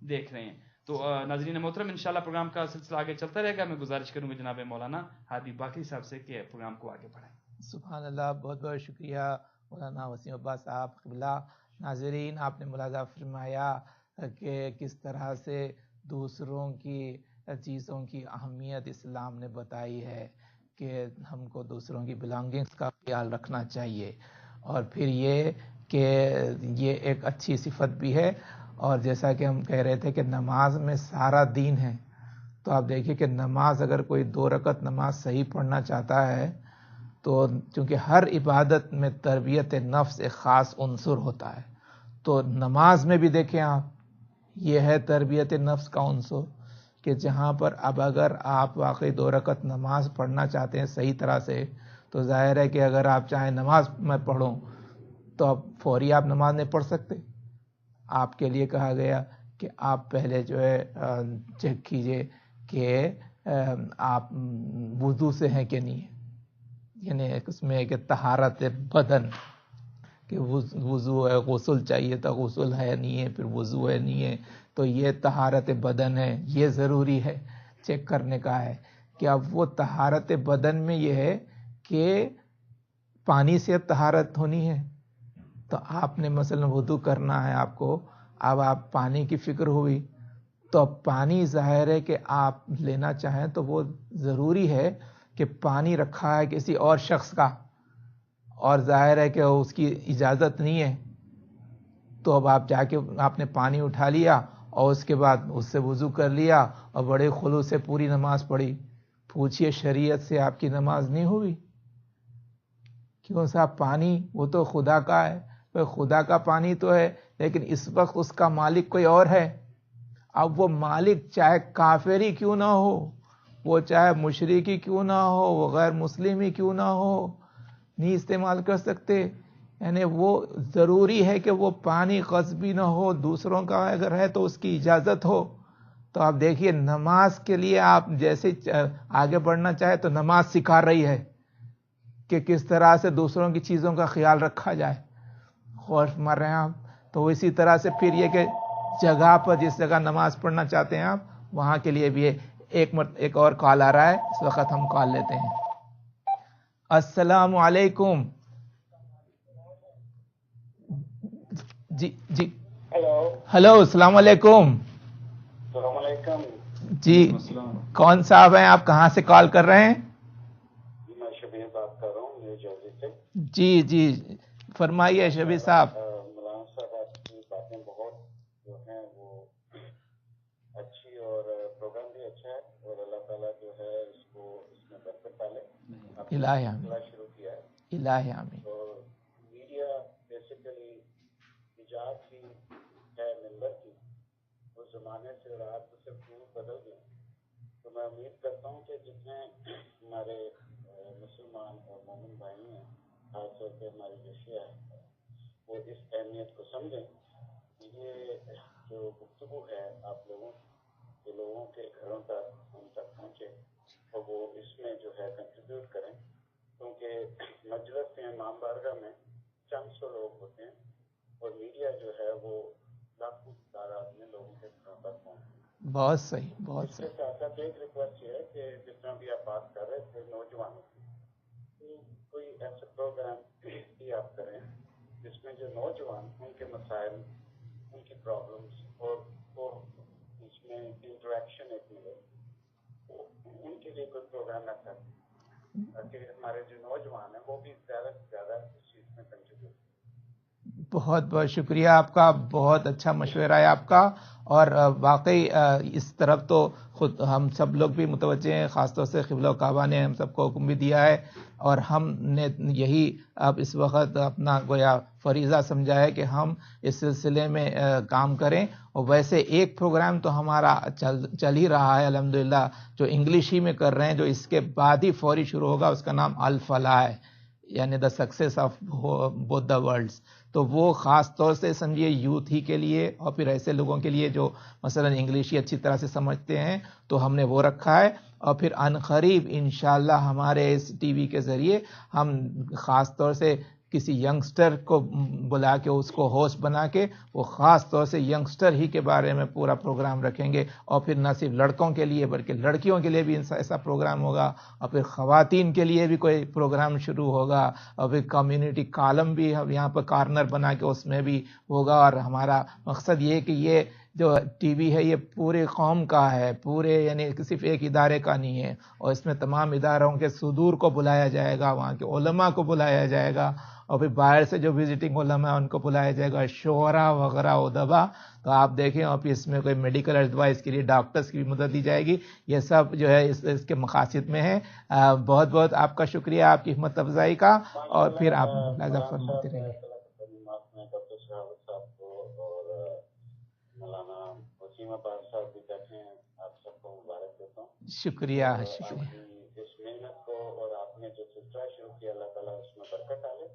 دیکھ رہے ہیں. تو ناظرین محترم انشاءاللہ پروگرام کا سلسلہ آگے چلتا رہے گا. میں گزارش کروں گا جناب مولانا ہادی باقری صاحب سے کہ پروگرام کو آگے بڑھائیں. سبحان اللہ، بہت بہت شکریہ مولانا وسیم عباس صاحب قبلہ. ناظرین، آپ نے ملاحظہ فرمایا کہ کس طرح سے دوسروں کی چیزوں کی اہمیت اسلام نے بتائی ہے کہ ہم کو دوسروں کی بلانگنگس کا خیال رکھنا چاہیے، اور پھر یہ کہ یہ ایک اچھی صفت بھی ہے. اور جیسا کہ ہم کہہ رہے تھے کہ نماز میں سارا دین ہے، تو آپ دیکھیے کہ نماز اگر کوئی 2 رکعت نماز صحیح پڑھنا چاہتا ہے تو چونکہ ہر عبادت میں تربیت نفس ایک خاص عنصر ہوتا ہے، تو نماز میں بھی دیکھیں آپ، یہ ہے تربیت نفس کا عنصر کہ جہاں پر اب اگر آپ واقعی 2 رکعت نماز پڑھنا چاہتے ہیں صحیح طرح سے، تو ظاہر ہے کہ اگر آپ چاہیں نماز میں پڑھوں تو اب فوری آپ نماز نہیں پڑھ سکتے. آپ کے لیے کہا گیا کہ آپ پہلے جو ہے چیک کیجئے کہ آپ وضو سے ہیں کہ نہیں، یعنی اس میں کہ طہارت بدن، کہ وضو ہے، غسل چاہیے تھا، غسل ہے نہیں ہے، پھر وضو ہے نہیں ہے، تو یہ طہارت بدن ہے. یہ ضروری ہے چیک کرنے کا ہے کہ اب وہ طہارت بدن میں یہ ہے کہ پانی سے طہارت ہونی ہے. تو آپ نے مثلا وضو کرنا ہے آپ کو، اب آپ پانی کی فکر ہوئی تو اب پانی ظاہر ہے کہ آپ لینا چاہیں تو وہ ضروری ہے کہ پانی رکھا ہے کسی اور شخص کا، اور ظاہر ہے کہ اس کی اجازت نہیں ہے، تو اب آپ جا کے آپ نے پانی اٹھا لیا اور اس کے بعد اس سے وضو کر لیا اور بڑے خلوص سے پوری نماز پڑھی. پوچھئے شریعت سے آپ کی نماز نہیں ہوئی؟ کیوں صاحب؟ پانی وہ تو خدا کا ہے، خدا کا پانی تو ہے، لیکن اس وقت اس کا مالک کوئی اور ہے. اب وہ مالک چاہے کافر ہی کیوں نہ ہو، وہ چاہے مشرک ہی کیوں نہ ہو، وہ غیر مسلم ہی کیوں نہ ہو، نہیں استعمال کر سکتے. یعنی وہ ضروری ہے کہ وہ پانی غصبی نہ ہو، دوسروں کا اگر ہے تو اس کی اجازت ہو. تو آپ دیکھیے نماز کے لیے آپ جیسے آگے بڑھنا چاہے تو نماز سکھا رہی ہے کہ کس طرح سے دوسروں کی چیزوں کا خیال رکھا جائے. خوف مر رہے ہیں آپ، تو اسی طرح سے پھر یہ کہ جگہ پر جس جگہ نماز پڑھنا چاہتے ہیں آپ وہاں کے لیے بھی ایک اور کال آ رہا ہے، اس وقت ہم کال لیتے ہیں. السلام علیکم. جی ہلو، السلام علیکم. السلام علیکم. جی کون صاحب ہیں آپ، کہاں سے کال کر رہے ہیں؟ میں شبیر بات کر رہا ہوں نیو جرسی سے. جی فرمائیے شبیر صاحب. مولانا صاحب آپ کی باتیں بہت جو ہیں وہ اچھی، اور پروگرام بھی اچھا ہے، اور اللہ تعالیٰ جو ہے اس کو اس میں برکت ڈالے. الہی آمین. شروع کیا ہے. الہی آمین. تو میڈیا بیسیکلی ایجاد ہی ہے ممبر کی، اس زمانے سے اور آج سے دور بدل گئے. تو میں امید کرتا ہوں کہ جتنے ہمارے مسلمان اور مومن بھائی ہیں، خاص طور پہ ہماری جو شیعہ ہے، وہ اس اہمیت کو سمجھیں. یہ جو گفتگو ہے آپ لوگوں کے، لوگوں کے گھروں تک ان تک پہنچے اور وہ اس میں جو ہے کنٹریبیوٹ کریں، کیونکہ مجلس میں امام بارگاہ میں چند سو لوگ ہوتے ہیں اور میڈیا جو ہے وہ لاکھوں تعداد میں لوگوں کے گھروں تک پہنچے. بہت صحیح، بہت اس کے صحیح. ساتھ ساتھ ایک ریکویسٹ یہ ہے کہ جس طرح بھی آپ بات کر رہے تھے نوجوانوں کی، کوئی ایسا پروگرام بھی آپ کریں جس میں جو نوجوان ان کے مسائل، ان کی پرابلمس اور اس میں انٹریکشن ایک ملے، ان کے لیے کوئی پروگرام ایسا تاکہ ہمارے جو نوجوان ہیں وہ بھی زیادہ سے زیادہ اس چیز میں کنٹریبیوٹ. بہت بہت شکریہ آپ کا، بہت اچھا مشورہ ہے آپ کا. اور واقعی اس طرف تو خود ہم سب لوگ بھی متوجہ ہیں، خاص طور سے قبلہ کعبہ نے ہم سب کو حکم بھی دیا ہے، اور ہم نے یہی اب اس وقت اپنا گویا فریضہ سمجھا ہے کہ ہم اس سلسلے میں کام کریں. اور ویسے ایک پروگرام تو ہمارا چل ہی رہا ہے الحمدللہ، جو انگلش ہی میں کر رہے ہیں، جو اس کے بعد ہی فوری شروع ہوگا، اس کا نام الفلاح ہے، یعنی the success of both the world's. تو وہ خاص طور سے سمجھیے یوتھ ہی کے لیے، اور پھر ایسے لوگوں کے لیے جو مثلا انگلش ہی اچھی طرح سے سمجھتے ہیں، تو ہم نے وہ رکھا ہے. اور پھر عنقریب انشاءاللہ ہمارے اس ٹی وی کے ذریعے ہم خاص طور سے کسی ینگسٹر کو بلا کے اس کو ہوسٹ بنا کے وہ خاص طور سے ینگسٹر ہی کے بارے میں پورا پروگرام رکھیں گے، اور پھر نہ صرف لڑکوں کے لیے بلکہ لڑکیوں کے لیے بھی ایسا پروگرام ہوگا، اور پھر خواتین کے لیے بھی کوئی پروگرام شروع ہوگا، اور پھر کمیونٹی کالم بھی یہاں پر کارنر بنا کے اس میں بھی ہوگا. اور ہمارا مقصد یہ کہ یہ جو ٹی وی ہے یہ پورے قوم کا ہے، پورے یعنی صرف ایک ادارے کا نہیں ہے، اور اس میں تمام اداروں کے صدور کو بلایا جائے گا، وہاں کے علماء کو بلایا جائے گا، اور پھر باہر سے جو وزٹنگ علماء ان کو بلایا جائے گا، شعراء وغیرہ ادبا. تو آپ دیکھیں، اور پھر اس میں کوئی میڈیکل ایڈوائس کے لیے ڈاکٹرز کی بھی مدد دی جائے گی. یہ سب جو ہے اس کے مقاصد میں ہے. بہت بہت آپ کا شکریہ آپ کی ہمت افزائی کا، اور پھر آپ ملاحظہ فرماتے رہیے. مولانا وسیم عباس صاحب بھی بیٹھے ہیں، آپ سب کو مبارک دیتا ہوں. شکریہ شکریہ. اس محنت کو اور آپ نے جو سلسلہ شروع کیا، اللہ تعالیٰ اس میں برکت ڈالے.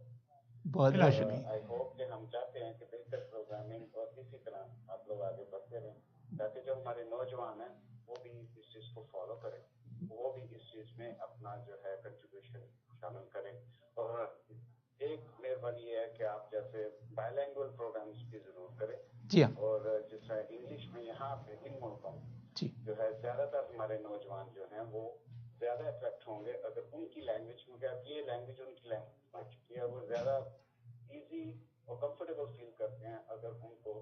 بہت بہت شکریہ. آئی ہوپ کہ ہم چاہتے ہیں کہ بہتر پروگرامنگ اور اسی طرح آپ لوگ آگے بڑھتے رہیں، تاکہ جو ہمارے نوجوان ہیں وہ بھی اس چیز کو فالو کریں، وہ بھی اس چیز میں اپنا جو ہے کنٹریبیوشن شامل کریں. اور ایک مہربانی یہ ہے کہ آپ جیسے بائی لینگویج پروگرامس بھی ضرور کریں. جی ہاں. اور جس طرح انگلش میں یہاں پہ ان ملکوں جو ہے زیادہ تر ہمارے نوجوان جو ہیں وہ زیادہ اٹریکٹ ہوں گے اگر ان کی لینگویج، کیونکہ اب یہ لینگویج ان کی لینگویج بن چکی ہے، وہ زیادہ ایزی اور کمفرٹیبل فیل کرتے ہیں اگر ان کو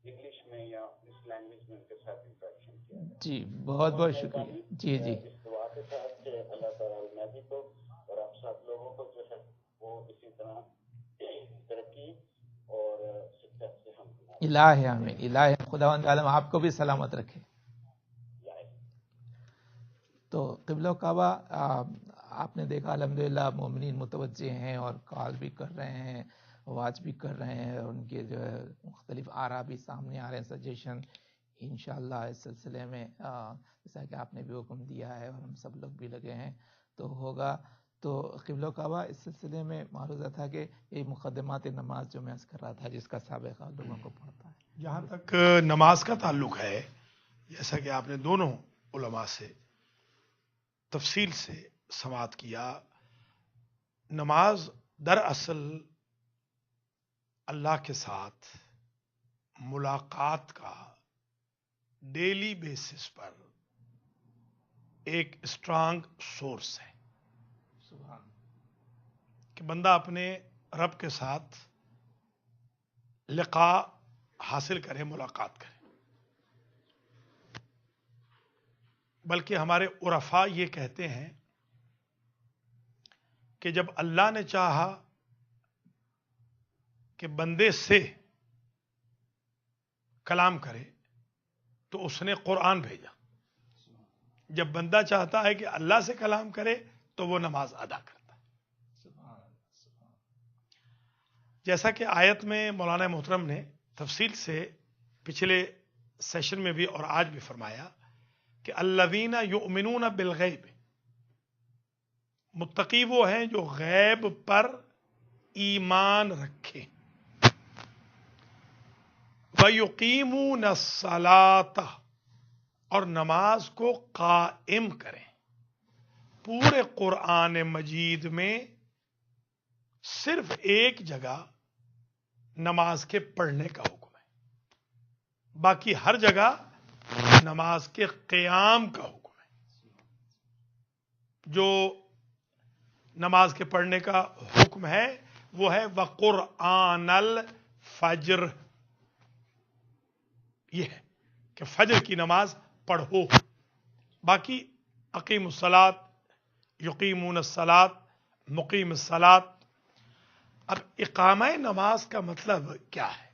انگلش میں یا اس لینگویج میں ان کے ساتھ انٹریکشن کیا جائے. جی بہت بہت شکریہ. جی جی. اس دعا کے ساتھ کہ اللہ تعالیٰ نبی کو اور آپ سب لوگوں کو جو ہے وہ اسی طرح ترقی اور سکسیس سے ہم الہ آمین. الہ خداوند عالم آپ کو بھی سلامت رکھے. تو قبلہ کعبہ آپ نے دیکھا الحمدللہ مومنین متوجہ ہیں اور کال بھی کر رہے ہیں، آواز بھی کر رہے ہیں، اور ان کے جو ہے مختلف آراء بھی سامنے آ رہے ہیں، سجیشن. انشاءاللہ اس سلسلے میں جیسا کہ آپ نے بھی حکم دیا ہے اور ہم سب لوگ بھی لگے ہیں تو ہوگا. تو قبلہ کعبہ اس سلسلے میں معروضہ تھا کہ یہ مقدمات نماز جو میں کر رہا تھا جس کا سابقہ لوگوں کو پڑھتا ہے. جہاں تک نماز کا تعلق ہے، جیسا کہ آپ نے دونوں علماء سے تفصیل سے سماعت کیا، نماز دراصل اللہ کے ساتھ ملاقات کا ڈیلی بیسس پر ایک اسٹرانگ سورس ہے کہ بندہ اپنے رب کے ساتھ لقاء حاصل کرے، ملاقات کرے. بلکہ ہمارے عرفاء یہ کہتے ہیں کہ جب اللہ نے چاہا کہ بندے سے کلام کرے تو اس نے قرآن بھیجا. جب بندہ چاہتا ہے کہ اللہ سے کلام کرے تو وہ نماز ادا کرتا ہے. جیسا کہ آیت میں مولانا محترم نے تفصیل سے پچھلے سیشن میں بھی اور آج بھی فرمایا کہ الذین یؤمنون بالغیب، متقی وہ ہیں جو غیب پر ایمان رکھیں، وَيُقِيمُونَ الصَّلَاةَ، اور نماز کو قائم کریں. پورے قرآن مجید میں صرف ایک جگہ نماز کے پڑھنے کا حکم ہے، باقی ہر جگہ نماز کے قیام کا حکم ہے. جو نماز کے پڑھنے کا حکم ہے وہ ہے وَقُرْآنَ الْفَجْرِ، یہ ہے کہ فجر کی نماز پڑھو. باقی اقیم الصلاۃ، یقیمون الصلاۃ، مقیم الصلاۃ. اب اقامہ نماز کا مطلب کیا ہے؟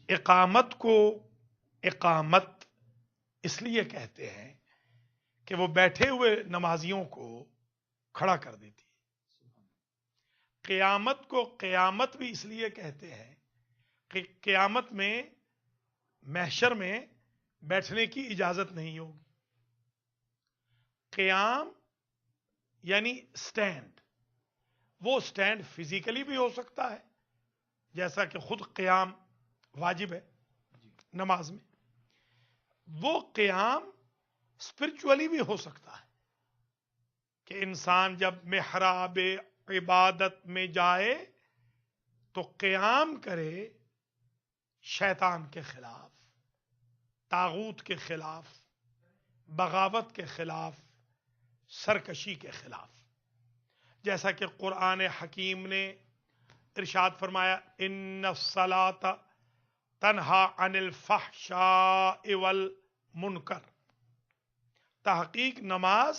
اقامت کو اقامت اس لیے کہتے ہیں کہ وہ بیٹھے ہوئے نمازیوں کو کھڑا کر دیتی ہے. قیامت کو قیامت بھی اس لیے کہتے ہیں کہ قیامت میں محشر میں بیٹھنے کی اجازت نہیں ہوگی. قیام یعنی سٹینڈ، وہ سٹینڈ فزیکلی بھی ہو سکتا ہے جیسا کہ خود قیام واجب ہے نماز میں. وہ قیام اسپرچولی بھی ہو سکتا ہے کہ انسان جب محراب عبادت میں جائے تو قیام کرے شیطان کے خلاف، طاغوت کے خلاف، بغاوت کے خلاف، سرکشی کے خلاف. جیسا کہ قرآن حکیم نے ارشاد فرمایا ان الصلاۃ تنہا عن الفحشاء والمنکر، تحقیق نماز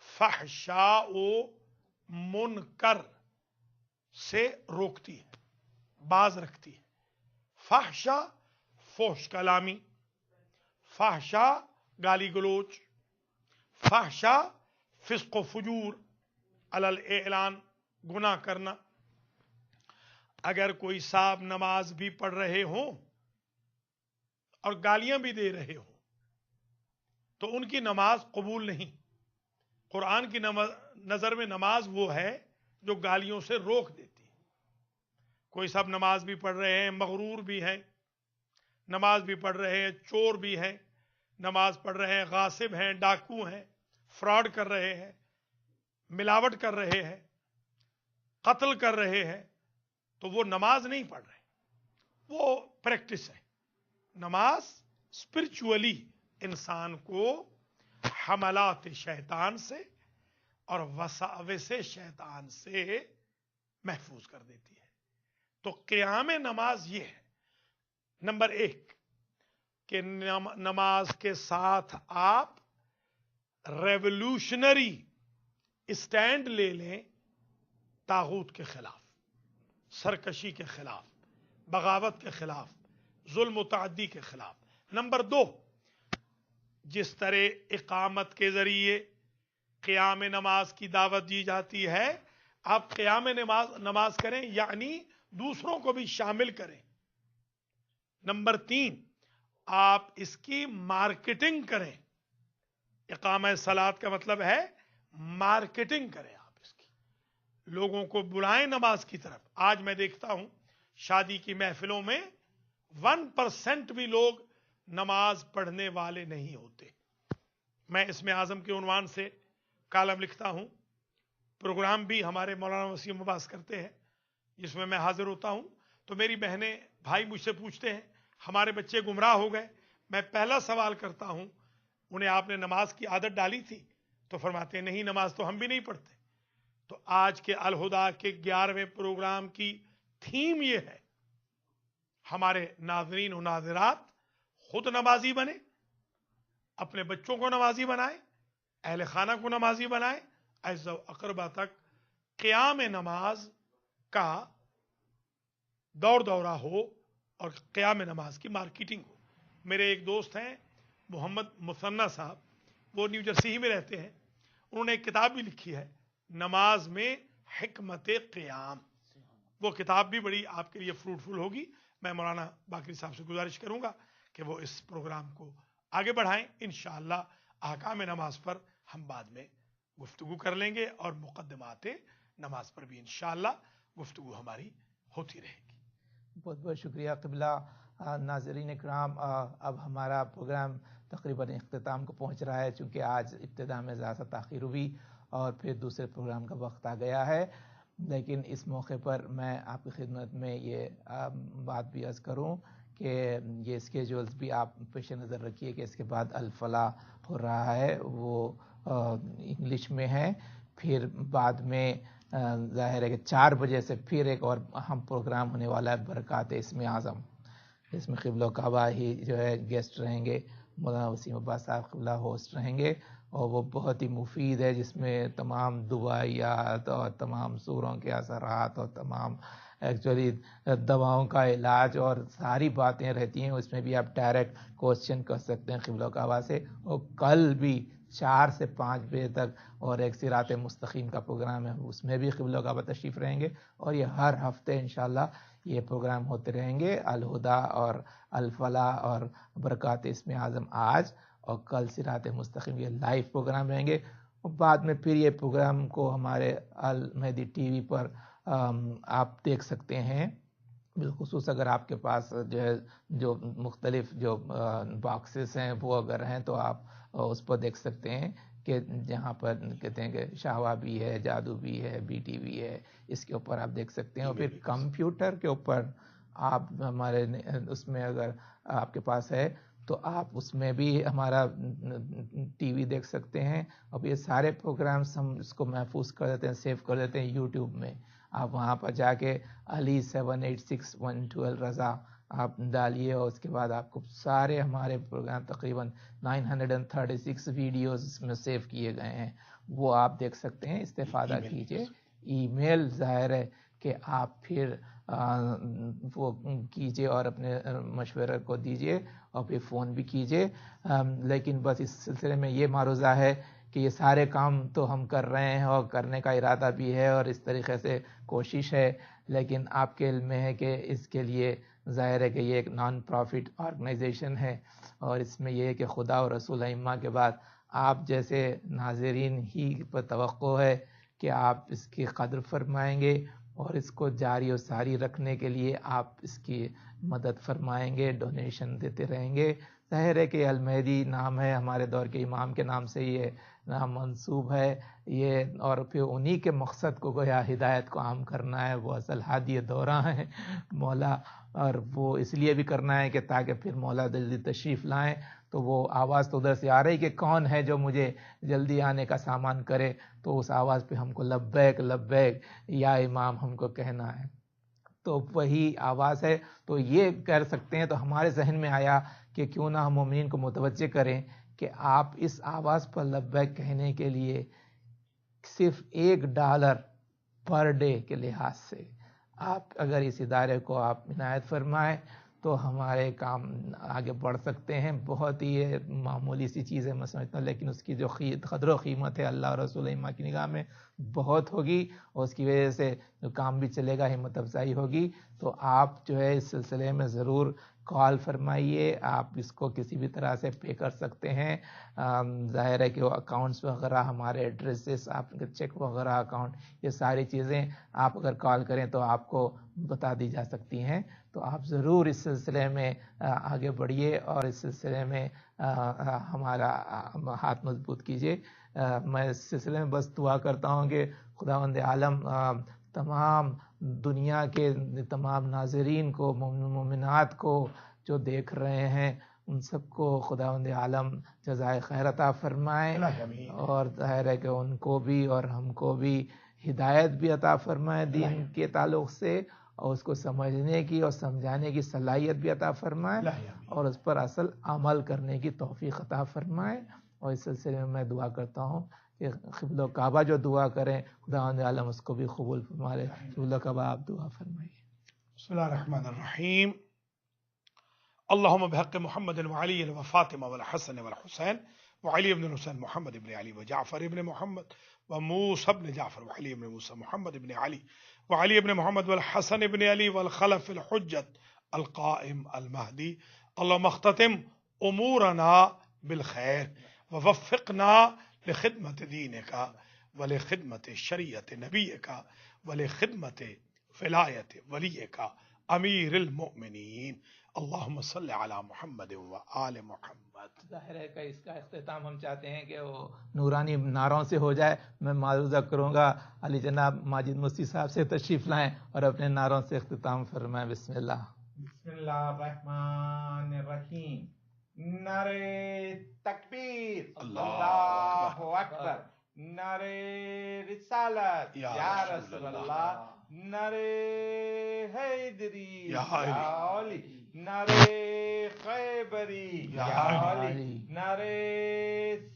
فحشاء و منکر سے روکتی ہے، باز رکھتی ہے. فحشا فحش کلامی، فحشا گالی گلوچ، فحشا فسق و فجور، علی الاعلان گناہ کرنا. اگر کوئی صاحب نماز بھی پڑھ رہے ہوں اور گالیاں بھی دے رہے ہوں تو ان کی نماز قبول نہیں. قرآن کی نظر میں نماز وہ ہے جو گالیوں سے روک دیتی ہے. کوئی صاحب نماز بھی پڑھ رہے ہیں، مغرور بھی ہیں، نماز بھی پڑھ رہے ہیں، چور بھی ہیں، نماز پڑھ رہے ہیں، غاصب ہیں، ڈاکو ہیں، فراڈ کر رہے ہیں، ملاوٹ کر رہے ہیں، قتل کر رہے ہیں، تو وہ نماز نہیں پڑھ رہے، وہ پریکٹس ہے. نماز اسپرچولی انسان کو حملات شیطان سے اور وساوس شیطان سے محفوظ کر دیتی ہے. تو قیام نماز یہ ہے نمبر 1 کہ نماز کے ساتھ آپ ریولوشنری اسٹینڈ لے لیں طاغوت کے خلاف، سرکشی کے خلاف، بغاوت کے خلاف، ظلم و تعدی کے خلاف. نمبر 2، جس طرح اقامت کے ذریعے قیام نماز کی دعوت دی جاتی ہے، آپ قیام نماز کریں یعنی دوسروں کو بھی شامل کریں. نمبر 3، آپ اس کی مارکیٹنگ کریں. اقامہ صلاۃ کا مطلب ہے مارکیٹنگ کریں، آپ اس کی لوگوں کو بلائیں نماز کی طرف. آج میں دیکھتا ہوں شادی کی محفلوں میں 1% بھی لوگ نماز پڑھنے والے نہیں ہوتے. میں اسم اعظم کے عنوان سے کالم لکھتا ہوں، پروگرام بھی ہمارے مولانا وسیم عباس کرتے ہیں جس میں حاضر ہوتا ہوں. تو میری بہنیں بھائی مجھ سے پوچھتے ہیں ہمارے بچے گمراہ ہو گئے. میں پہلا سوال کرتا ہوں انہیں آپ نے نماز کی عادت ڈالی تھی؟ تو فرماتے ہیں نہیں، نماز تو ہم بھی نہیں پڑھتے. تو آج کے الہدا کے 11ویں پروگرام کی تھیم یہ ہے ہمارے ناظرین و ناظرات خود نمازی بنے، اپنے بچوں کو نمازی بنائیں، اہل خانہ کو نمازی بنائیں، اعز و اقربا تک قیام نماز کا دورہ ہو اور قیام نماز کی مارکیٹنگ ہو. میرے ایک دوست ہیں محمد مثنی صاحب، وہ نیو جرسی ہی میں رہتے ہیں. انہوں نے ایک کتاب بھی لکھی ہے نماز میں حکمت قیام. وہ کتاب بھی بڑی آپ کے لیے فروٹفل ہوگی. میں مولانا باقری صاحب سے گزارش کروں گا کہ وہ اس پروگرام کو آگے بڑھائیں. انشاءاللہ احکام نماز پر ہم بعد میں گفتگو کر لیں گے اور مقدمات نماز پر بھی انشاءاللہ گفتگو ہماری ہوتی رہے گی. بہت بہت شکریہ قبلہ. ناظرین اکرام، اب ہمارا پروگرام تقریباً اختتام کو پہنچ رہا ہے چونکہ آج ابتدا میں ذرا سا تاخیر ہوئی اور پھر دوسرے پروگرام کا وقت آ گیا ہے. لیکن اس موقع پر میں آپ کی خدمت میں یہ بات بھی عرض کروں کہ یہ اسکیجولز بھی آپ پیش نظر رکھیے کہ اس کے بعد الفلاح ہو رہا ہے، وہ انگلش میں ہے. پھر بعد میں ظاہر ہے کہ 4 بجے سے پھر ایک اور اہم پروگرام ہونے والا ہے برکات اسم اعظم. اس میں قبلہ و کعبہ ہی جو ہے گیسٹ رہیں گے، مولانا وسیم عباس صاحب قبلہ ہوسٹ رہیں گے اور وہ بہت ہی مفید ہے جس میں تمام دعائیات اور تمام سوروں کے اثرات اور تمام ایکچولی دواؤں کا علاج اور ساری باتیں رہتی ہیں. اس میں بھی آپ ڈائریکٹ کوسچن کر سکتے ہیں قبلہ و کعبہ سے. اور کل بھی 4 سے 5 بجے تک اور ایک صراط مستقیم کا پروگرام ہے، اس میں بھی قبلہ و کعبہ تشریف رہیں گے. اور یہ ہر ہفتے انشاءاللہ یہ پروگرام ہوتے رہیں گے، الہدا اور الفلاح اور برکات اسم اعظم آج اور کل صراط مستقیم، یہ لائیو پروگرام رہیں گے. اور بعد میں پھر یہ پروگرام کو ہمارے المہدی ٹی وی پر آپ دیکھ سکتے ہیں، بالخصوص اگر آپ کے پاس جو ہے جو مختلف جو باکسز ہیں وہ اگر ہیں تو آپ اس پر دیکھ سکتے ہیں کہ جہاں پر کہتے ہیں کہ شہوا بھی ہے، جادو بھی ہے، بی ٹی وی ہے، اس کے اوپر آپ دیکھ سکتے ہیں. اور پھر کمپیوٹر کے اوپر آپ ہمارے اس میں اگر آپ کے پاس ہے تو آپ اس میں بھی ہمارا ٹی وی دیکھ سکتے ہیں. اور یہ سارے پروگرامز ہم اس کو محفوظ کر دیتے ہیں، سیو کر دیتے ہیں یوٹیوب میں. آپ وہاں پر جا کے علی 786112 رضا آپ ڈالیے اور اس کے بعد آپ کو سارے ہمارے پروگرام تقریباً 936 ویڈیوز اس میں سیو کیے گئے ہیں، وہ آپ دیکھ سکتے ہیں. استفادہ کیجئے. ای میل ظاہر ہے کہ آپ پھر وہ کیجئے اور اپنے مشورہ کو دیجئے اور پھر فون بھی کیجئے. لیکن بس اس سلسلے میں یہ معروضہ ہے کہ یہ سارے کام تو ہم کر رہے ہیں اور کرنے کا ارادہ بھی ہے اور اس طریقے سے کوشش ہے، لیکن آپ کے علم میں ہے کہ اس کے لیے ظاہر ہے کہ یہ ایک نان پروفٹ آرگنائزیشن ہے، اور اس میں یہ ہے کہ خدا اور رسول ائمہ کے بعد آپ جیسے ناظرین ہی پر توقع ہے کہ آپ اس کی قدر فرمائیں گے اور اس کو جاری و ساری رکھنے کے لیے آپ اس کی مدد فرمائیں گے، ڈونیشن دیتے رہیں گے. ظاہر ہے کہ المہدی نام ہے، ہمارے دور کے امام کے نام سے یہ نام منسوب ہے یہ، اور پھر انہی کے مقصد کو گویا ہدایت کو عام کرنا ہے. وہ اصل ہادی دوراں ہے مولا، اور وہ اس لیے بھی کرنا ہے کہ تاکہ پھر مولا جلدی تشریف لائیں. تو وہ آواز تو ادھر سے آ رہی کہ کون ہے جو مجھے جلدی آنے کا سامان کرے، تو اس آواز پہ ہم کو لبیک لبیک یا امام ہم کو کہنا ہے. تو وہی آواز ہے. تو یہ کر سکتے ہیں. تو ہمارے ذہن میں آیا کہ کیوں نہ ہم مومنین کو متوجہ کریں کہ آپ اس آواز پر لبیک کہنے کے لیے صرف $1 پر ڈے کے لحاظ سے آپ اگر اس ادارے کو آپ عنایت فرمائیں تو ہمارے کام آگے بڑھ سکتے ہیں. بہت ہی معمولی سی چیز ہے میں سمجھتا ہوں، لیکن اس کی جو قدر و قیمت ہے اللہ اور رسول ائمہ کی نگاہ میں بہت ہوگی، اور اس کی وجہ سے جو کام بھی چلے گا ہمت افزائی ہوگی. تو آپ جو ہے اس سلسلے میں ضرور کال فرمائیے. آپ اس کو کسی بھی طرح سے پے کر سکتے ہیں. ظاہر ہے کہ وہ اکاؤنٹس وغیرہ ہمارے ایڈریسز، آپ کے چیک وغیرہ اکاؤنٹ، یہ ساری چیزیں آپ اگر کال کریں تو آپ کو بتا دی جا سکتی ہیں. تو آپ ضرور اس سلسلے میں آگے بڑھیے اور اس سلسلے میں ہمارا ہاتھ مضبوط کیجیے. میں اس سلسلے میں بس دعا کرتا ہوں کہ خداوند عالم تمام دنیا کے تمام ناظرین کو، مومنات کو جو دیکھ رہے ہیں، ان سب کو خداوند عالم جزائے خیر عطا فرمائے، اور ظاہر ہے کہ ان کو بھی اور ہم کو بھی ہدایت بھی عطا فرمائے دین کے تعلق سے، اور اس کو سمجھنے کی اور سمجھانے کی صلاحیت بھی عطا فرمائے، اور اس پر اصل عمل کرنے کی توفیق عطا فرمائے. اور اس سلسلے میں میں دعا کرتا ہوں کہ قبلہ کعبہ جو دعا کریں خداوند عالم اس کو بھی قبول فرمائے. قبلہ کعبہ آپ دعا فرمائیے. بسم اللہ الرحمن الرحیم. اللهم بحق محمد وعلي وفاطمة والحسن والحسين وعلي بن الحسين محمد بن علي وجعفر بن محمد وموسى بن جعفر وعلي بن موسى محمد بن علي وعلي بن محمد والحسن بن علي والخلف الحجة القائم المهدي. اللهم اختتم أمورنا بالخير ووفقنا لخدمة دينك ولخدمة شريعة نبيك ولخدمة ولاية وليك امیر المؤمنین. اللہم صلی علی محمد و آل محمد. ظاہر ہے کہ اس کا اختتام ہم چاہتے ہیں کہ وہ نورانی نعروں سے ہو جائے. میں معروضہ کروں گا علی جناب ماجد مفتی صاحب سے تشریف لائیں اور اپنے نعروں سے اختتام فرمائیں. بسم اللہ. بسم اللہ الرحمن الرحیم. نعرہ تکبیر، اللہ اکبر. نعرہ رسالت یا رسول اللہ. نعرہ حیدری یا علی. نعرہ خیبری یا علی. نعرہ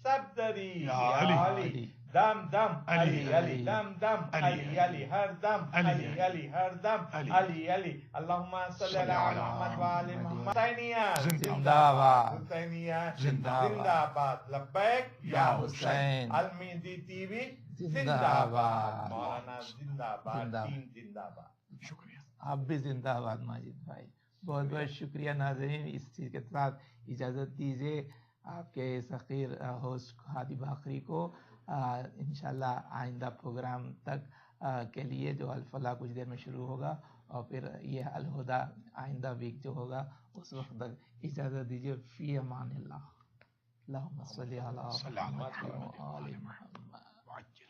صفدری یا علی. دم دم علی علی، دم دم علی علی، ہر دم علی علی، ہر دم علی علی. اللہم صلی علی محمد و آل محمد. حسینیہ زندہ باد، حسینیہ زندہ زندہ باد. لبیک یا حسین. المہدی ٹی وی زندہ باد. مولانا زندہ باد. زندہ دین زندہ باد. شکریہ. آپ بھی زندہ باد ماجد بھائی. بہت بہت شکریہ. ناظرین اس چیز کے ساتھ اجازت دیجیے آپ کے حقیر ہوسٹ ہادی باقری کو. انشاءاللہ آئندہ پروگرام تک کے لیے جو الفلاح کچھ دیر میں شروع ہوگا، اور پھر یہ الہدیٰ آئندہ ویک جو ہوگا اس وقت تک اجازت دیجیے. فی امان اللہ. اللهم صل على صلی اللہ محمد علیہ وآل محمد.